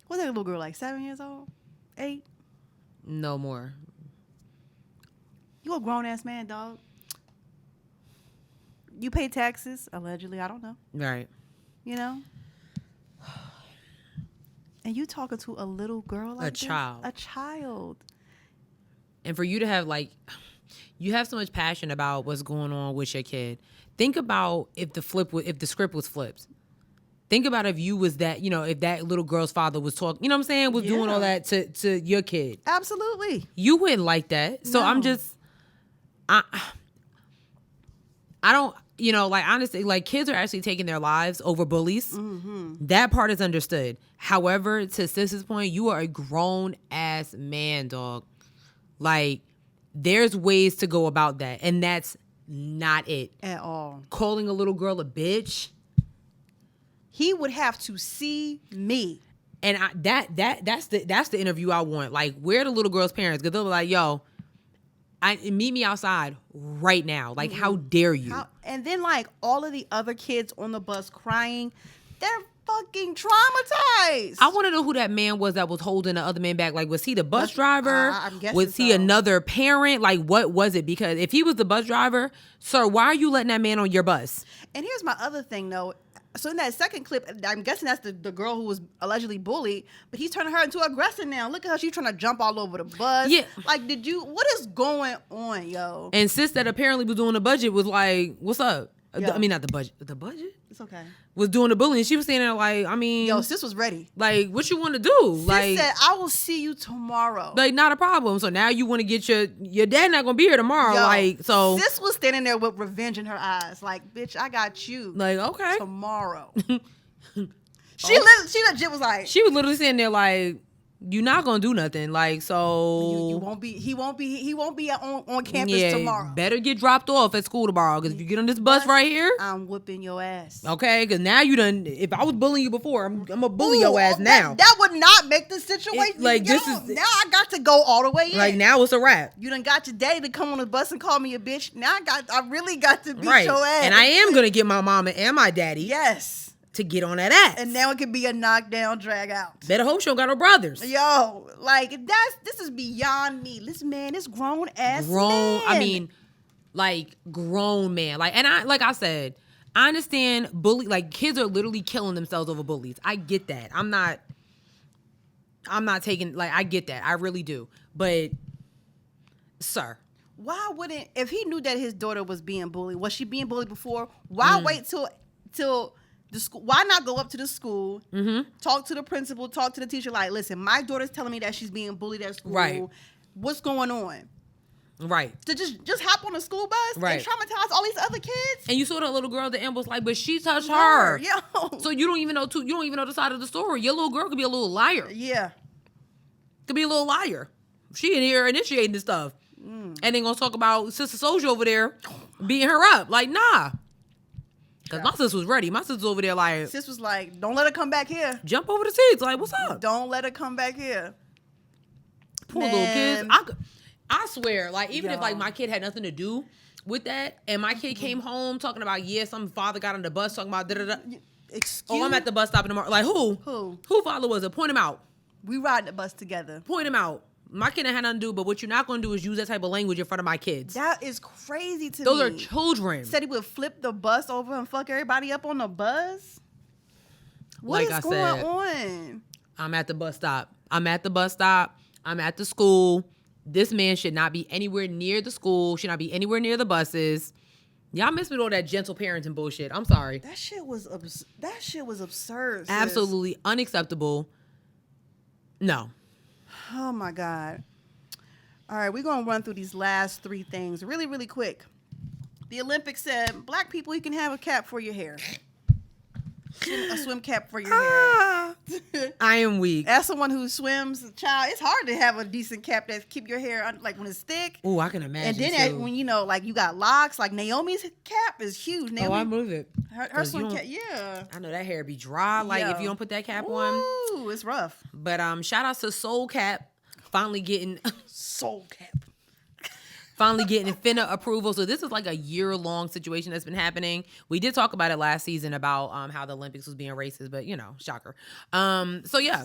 Was that little girl like 7 years old? 8? No more. You a grown-ass man, dog. You pay taxes, allegedly. I don't know. Right. You know? And you talking to a little girl like this? Child. A child. And for you to have, like, you have so much passion about what's going on with your kid. Think about if the script was flipped. Think about if you was that, you know, if that little girl's father was talking, you know what I'm saying, was doing all that to your kid. Absolutely. You wouldn't like that. So I'm just, I don't, you know, like, honestly, like, kids are actually taking their lives over bullies. Mm-hmm. That part is understood. However, to Sis's point, you are a grown-ass man, dog. Like, there's ways to go about that, and that's not it. At all. Calling a little girl a bitch. He would have to see me. And that's the interview I want. Like, where are the little girl's parents? Because they'll be like, yo, meet me outside right now. Like, how dare you? And then, like, all of the other kids on the bus crying, they're fucking traumatized. I want to know who that man was that was holding the other man back. Like, was he the bus driver? I'm guessing was he another parent? Like, what was it? Because if he was the bus driver, sir, why are you letting that man on your bus? And here's my other thing, though. So in that second clip, I'm guessing that's the girl who was allegedly bullied, but he's turning her into aggressive now. Look at her. She's trying to jump all over the bus. Yeah. Like, what is going on, yo? And sis that apparently was doing the budget was like, what's up? Yo. I mean, not the budget. The budget? It's okay. Was doing the bullying. She was standing there like, I mean. Yo, sis was ready. Like, what you want to do? Sis like, said, I will see you tomorrow. Like, not a problem. So now you want to get your dad not going to be here tomorrow. Yo, like, so. Sis was standing there with revenge in her eyes. Like, bitch, I got you. Like, okay. Tomorrow. She legit was like. She was literally sitting there like, you're not gonna do nothing. Like, so you won't be. He won't be on campus tomorrow. Better get dropped off at school tomorrow. Because if you get on this bus right here, I'm whooping your ass. Okay, because now you done. If I was bullying you before, I'm gonna bully your ass now. That would not make the situation. Like, this is now I got to go all the way in. Like, now it's a wrap. You done got your daddy to come on the bus and call me a bitch. Now I really got to beat your ass. And I am gonna get my mama and my daddy. Yes. To get on that ass. And now it could be a knockdown, drag out. Better hope she don't got no brothers. Yo, like, this is beyond me. This man is grown ass man. I mean, like, grown man. Like, and I said, I understand like, kids are literally killing themselves over bullies. I get that. I'm not taking, like, I get that. I really do. But, sir. Why wouldn't, if he knew that his daughter was being bullied, was she being bullied before? Why wait till the school? Why not go up to the school, talk to the principal, talk to the teacher? Like, listen, my daughter's telling me that she's being bullied at school. Right. What's going on? Right. To just hop on a school bus and traumatize all these other kids. And you saw that little girl at the end was like, but she touched her. Yo. So you don't even know the side of the story. Your little girl could be a little liar. Yeah. Could be a little liar. She in here initiating this stuff. And then gonna talk about Sister Soldier over there beating her up. Like, nah. Because my sis was ready. My sis was over there like... Sis was like, don't let her come back here. Jump over the seats. Like, what's up? Don't let her come back here. Poor little kids. I swear, like, even if, like, my kid had nothing to do with that, and my kid came home talking about, some father got on the bus talking about da-da-da. Excuse me? I'm at the bus stop tomorrow. Like, who? Who? Who father was it? Point him out. We ride the bus together. Point him out. My kid ain't had nothing to do, but what you're not going to do is use that type of language in front of my kids. That is crazy to me. Those are children. Said he would flip the bus over and fuck everybody up on the bus. What is going on? I'm at the bus stop. I'm at the school. This man should not be anywhere near the school. Should not be anywhere near the buses. Y'all miss me with all that gentle parenting bullshit. I'm sorry. That shit was absurd. Sis. Absolutely unacceptable. No. Oh my God. All right, we're gonna run through these last 3 things really, really quick. The Olympics said black people, you can have a cap for your hair. A swim cap for your hair. I am weak. As someone who swims, child, it's hard to have a decent cap that keep your hair like when it's thick. Oh, I can imagine. And then when you know, like you got locks, like Naomi's cap is huge. Naomi, I move it. Her swim cap, yeah. I know that hair be dry. Like if you don't put that cap on. Ooh, it's rough. But shout out to Soul Cap finally getting Soul Cap. Finally getting finna approval. So this is like a year-long situation that's been happening. We did talk about it last season about how the Olympics was being racist, but shocker. So yeah.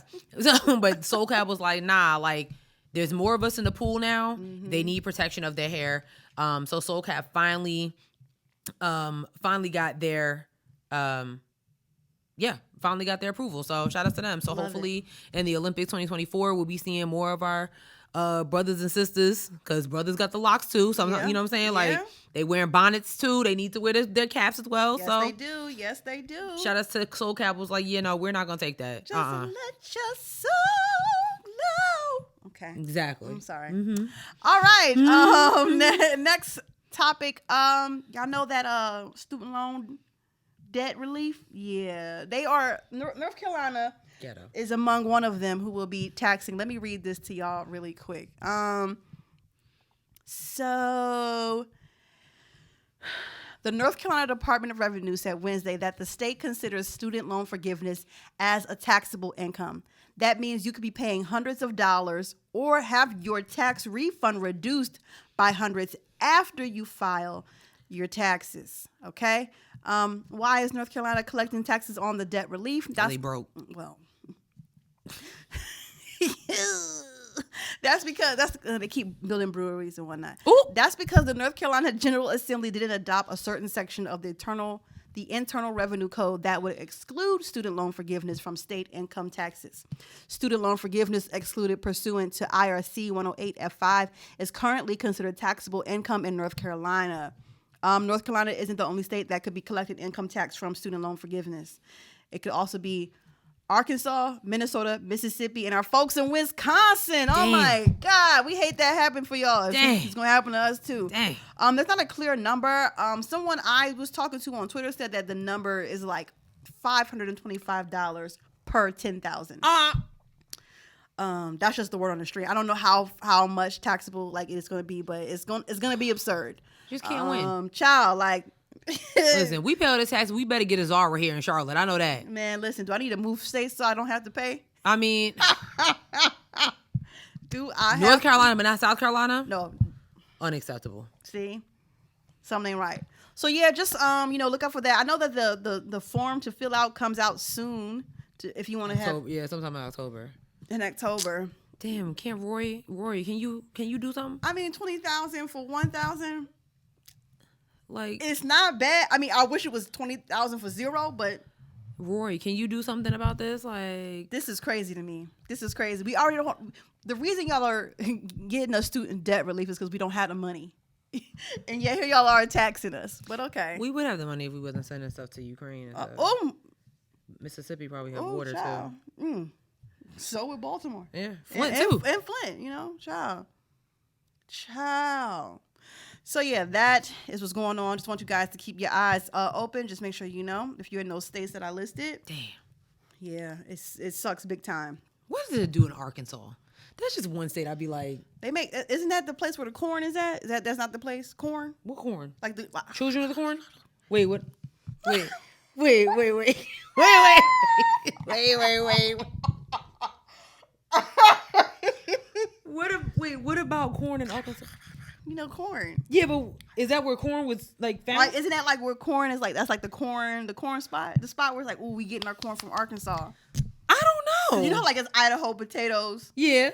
But Soul Cap was like, nah, like there's more of us in the pool now. Mm-hmm. They need protection of their hair. So Soul Cap finally got their finally got their approval. So shout out to them. So hopefully in the Olympics 2024 we'll be seeing more of our brothers and sisters, because brothers got the locks too. So you know what I'm saying? Like they wearing bonnets too. They need to wear their caps as well. Yes, so they do. Yes, they do. Shout out to Soul Cap was like, no, we're not gonna take that. Just let your soul know. Okay. Exactly. I'm sorry. Mm-hmm. All right. Next topic. Y'all know that student loan debt relief? Yeah. They are North Carolina is among one of them who will be taxing. Let me read this to y'all really quick. So the North Carolina Department of Revenue said Wednesday that the state considers student loan forgiveness as a taxable income. That means you could be paying hundreds of dollars or have your tax refund reduced by hundreds after you file your taxes. Okay? Why is North Carolina collecting taxes on the debt relief? They broke. Well, that's because they keep building breweries and whatnot. Ooh. That's because the North Carolina General Assembly didn't adopt a certain section of the Internal Revenue Code that would exclude student loan forgiveness from state income taxes. Student loan forgiveness excluded pursuant to IRC 108F5 is currently considered taxable income in North Carolina. North Carolina isn't the only state that could be collecting income tax from student loan forgiveness. It could also be Arkansas, Minnesota, Mississippi, and our folks in Wisconsin. Dang. Oh my God, we hate that happen for y'all. It's gonna happen to us too. Dang. There's not a clear number. Someone I was talking to on Twitter said that the number is like $525 per 10,000. That's just the word on the street. I don't know how much taxable like it's gonna be, but it's gonna be absurd. Just can't win. Child, like. Listen, we pay all the taxes. We better get a Zara here in Charlotte. I know that. Man, listen, do I need to move states so I don't have to pay? I mean, North Carolina, but not South Carolina? No. Unacceptable. See? Something ain't right. So yeah, just look out for that. I know that the form to fill out comes out soon if you want to have sometime in October. In October. Damn, can't Rory, can you do something? I mean, 20,000 for 1,000. Like, it's not bad. I mean, I wish it was 20,000 for 0, but Rory, can you do something about this? Like, this is crazy to me. This is crazy. We already don't. The reason y'all are getting a student debt relief is because we don't have the money, and yet here y'all are taxing us. But okay, we would have the money if we wasn't sending stuff to Ukraine. And Mississippi probably have water too. So would Baltimore. Yeah, Flint too, and Flint. Child. So yeah, that is what's going on. Just want you guys to keep your eyes open. Just make sure you know if you're in those states that I listed. Damn. Yeah, it sucks big time. What does it do in Arkansas? That's just one state. I'd be like, isn't that the place where the corn is at? That's not the place? Corn? What corn? Like the Children of the Corn? Wait, what? Wait. What about corn in Arkansas? Corn. Yeah, but is that where corn was like found? Like, isn't that like where corn is like? That's like the corn spot. The spot where it's like, we getting our corn from Arkansas. I don't No. You know, like it's Idaho potatoes, Yeah.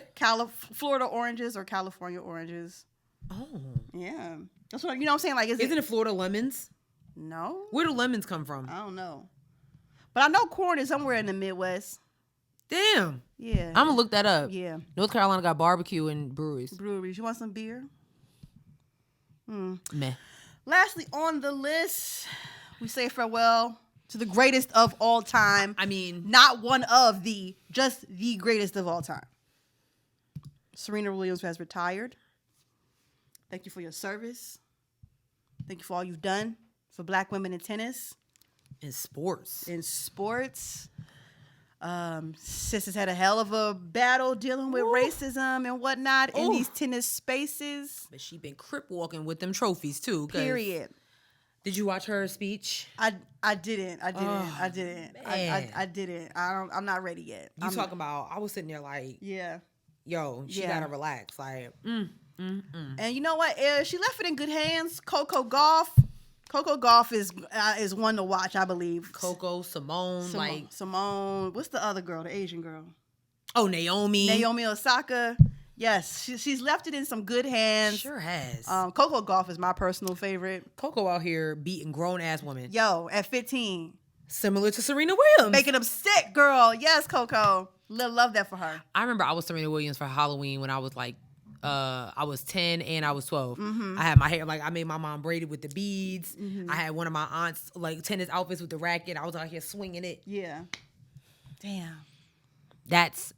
Florida oranges, or California oranges. Oh. Yeah, that's what you know. What I'm saying, like, Isn't it Florida lemons? No. Where do lemons come from? I don't know, but I know corn is somewhere in the Midwest. Damn. Yeah, I'm gonna look that up. Yeah, North Carolina got barbecue and breweries. You want some beer? Meh. Lastly on the list, we say farewell to the greatest of all time. I mean, not one of just the greatest of all time. Serena Williams has retired. Thank you for your service. Thank you for all you've done for Black women in tennis. in sports. Sis has had a hell of a battle dealing with racism and whatnot in these tennis spaces. But she been crip walking with them trophies too. Period. Did you watch her speech? I didn't. I didn't. I'm not ready yet. You talking about? I was sitting there like, yeah, yo, she gotta relax. Like, And you know what? She left it in good hands. Coco Gauff is one to watch, I believe. Simone. What's the other girl? The Asian girl. Oh, Naomi Osaka. Yes, she's left it in some good hands. Sure has. Coco Gauff is my personal favorite. Coco out here beating grown ass women. Yo, at 15. Similar to Serena Williams. Making them sick, girl. Yes, Coco. Love that for her. I remember I was Serena Williams for Halloween when I was like, I was 10 and I was 12. Mm-hmm. I had my hair, like I made my mom braided with the beads. Mm-hmm. I had one of my aunt's like tennis outfits with the racket. I was out here swinging it. Yeah. Damn. That's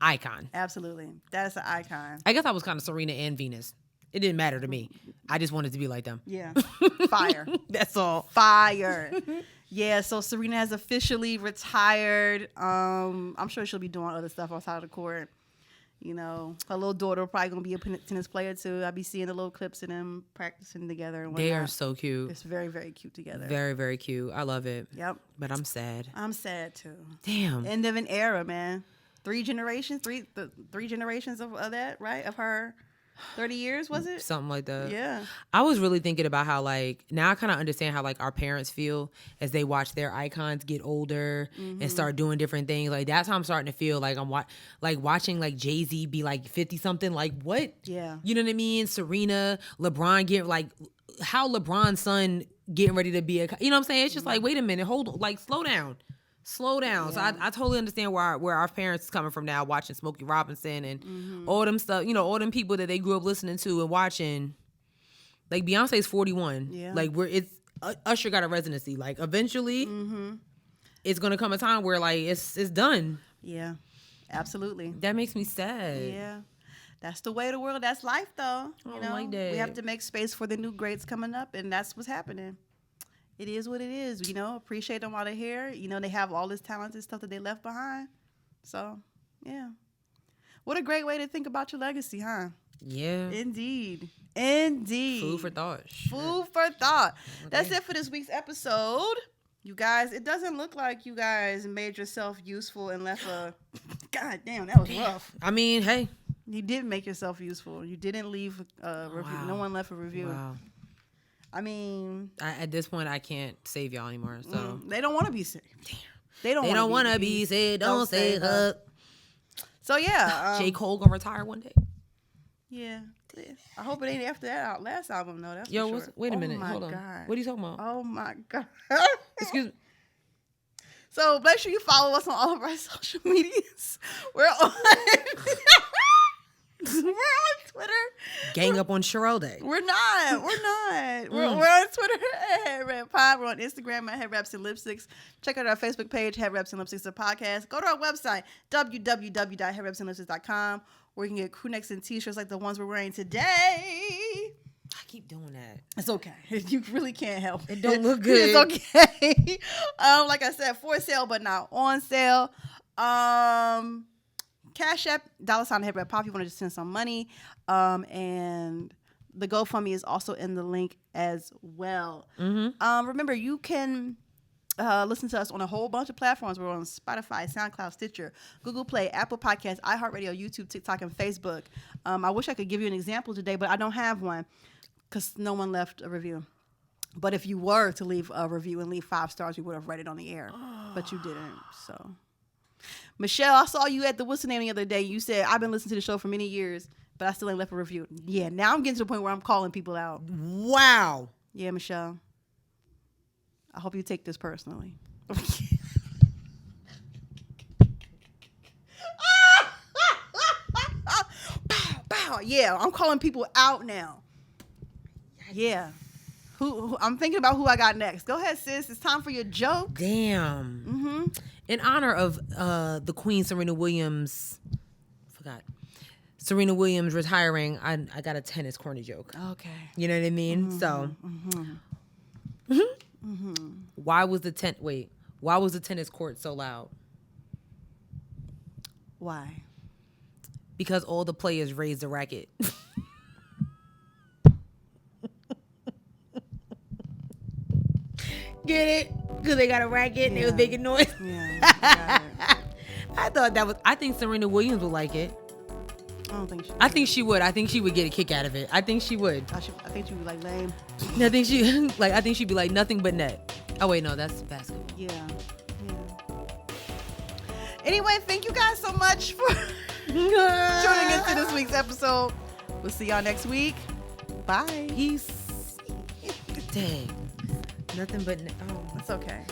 icon. Absolutely. That's an icon. I guess I was kind of Serena and Venus. It didn't matter to me. I just wanted to be like them. Yeah. Fire. That's all. Fire. Yeah, so Serena has officially retired. I'm sure she'll be doing other stuff outside of the court. You know, her little daughter probably going to be a tennis player too. I'll be seeing the little clips of them practicing together and whatnot. They are so cute. It's very, very cute together. Very, very cute. I love it. Yep. But I'm sad. I'm sad too. Damn. End of an era, man. Three generations of that, right? Of her 30 years, was it? Something like that. Yeah. I was really thinking about how, like, now I kind of understand how, like, our parents feel as they watch their icons get older and start doing different things. Like, that's how I'm starting to feel. Like, I'm watching, like, Jay-Z be, like, 50-something. Like, what? Yeah. You know what I mean? Serena, LeBron getting, like, how LeBron's son getting ready to be a... You know what I'm saying? It's just like, wait a minute. Hold on. Like, slow down. Yeah. So I totally understand where our parents is coming from now, watching Smokey Robinson and all them stuff, you know, all them people that they grew up listening to and watching. Like Beyonce's 41. Yeah. Like Usher got a residency. Like eventually it's gonna come a time where like it's done. Yeah. Absolutely. That makes me sad. Yeah. That's the way of the world. That's life though. You know, like that. We have to make space for the new greats coming up, and that's what's happening. It is what it is, you know. Appreciate them while they're here. You know, they have all this talented stuff that they left behind. So, yeah. What a great way to think about your legacy, huh? Yeah. Indeed. Food for thought. Food for thought. Okay. That's it for this week's episode. You guys, it doesn't look like you guys made yourself useful and left a... God damn, that was rough. I mean, hey. You did make yourself useful. You didn't leave a review. Wow. No one left a review. Wow. I mean, at this point, I can't save y'all anymore. So they don't want to be saved. Damn. They don't want to be saved. Don't save her. So yeah, J. Cole gonna retire one day. Yeah. I hope it ain't after that last album though. That's yo. For sure. Wait a minute. My Hold on. God. What are you talking about? Oh my God. Excuse me. So make sure you follow us on all of our social medias. We're on. We're on Twitter. Gang up on Cheryl Day. We're not. We're on Twitter at HeadWrapPod. We're on Instagram at Headwraps and Lipsticks. Check out our Facebook page, Headwraps and Lipsticks, the podcast. Go to our website, www.headwrapsandlipsticks.com, where you can get crew necks and t-shirts like the ones we're wearing today. I keep doing that. It's okay. You really can't help it. It don't look good. It's okay. Like I said, for sale, but not on sale. CashApp, $HeadWrapPod, if you want to just send some money. And the GoFundMe is also in the link as well. Remember, you can listen to us on a whole bunch of platforms. We're on Spotify, SoundCloud, Stitcher, Google Play, Apple Podcasts, iHeartRadio, YouTube, TikTok, and Facebook. I wish I could give you an example today, but I don't have one because no one left a review. But if you were to leave a review and leave 5 stars, we would have read it on the air. But you didn't, so... Michelle, I saw you at the what's the name the other day. You said, I've been listening to the show for many years, but I still ain't left a review. Yeah, now I'm getting to the point where I'm calling people out. Wow. Yeah, Michelle. I hope you take this personally. Bow. Yeah, I'm calling people out now. Yeah. Who I'm thinking about who I got next. Go ahead, sis. It's time for your joke. Damn. Mm-hmm. In honor of the Queen Serena Williams, Serena Williams retiring, I got a tennis corny joke. Okay. You know what I mean? So, why was the tennis court so loud? Why? Because all the players raised the racket. Get it? Because they got a racket and they was making noise. Yeah. I think Serena Williams would like it. I don't think she would. I think she would. I think she would get a kick out of it. I think she would. I think she would be like lame. I think she'd be like nothing but net. Oh wait, no, that's basketball. Yeah. Anyway, thank you guys so much for tuning into this week's episode. We'll see y'all next week. Bye. Peace. Dang. Nothing but net. Oh, it's okay.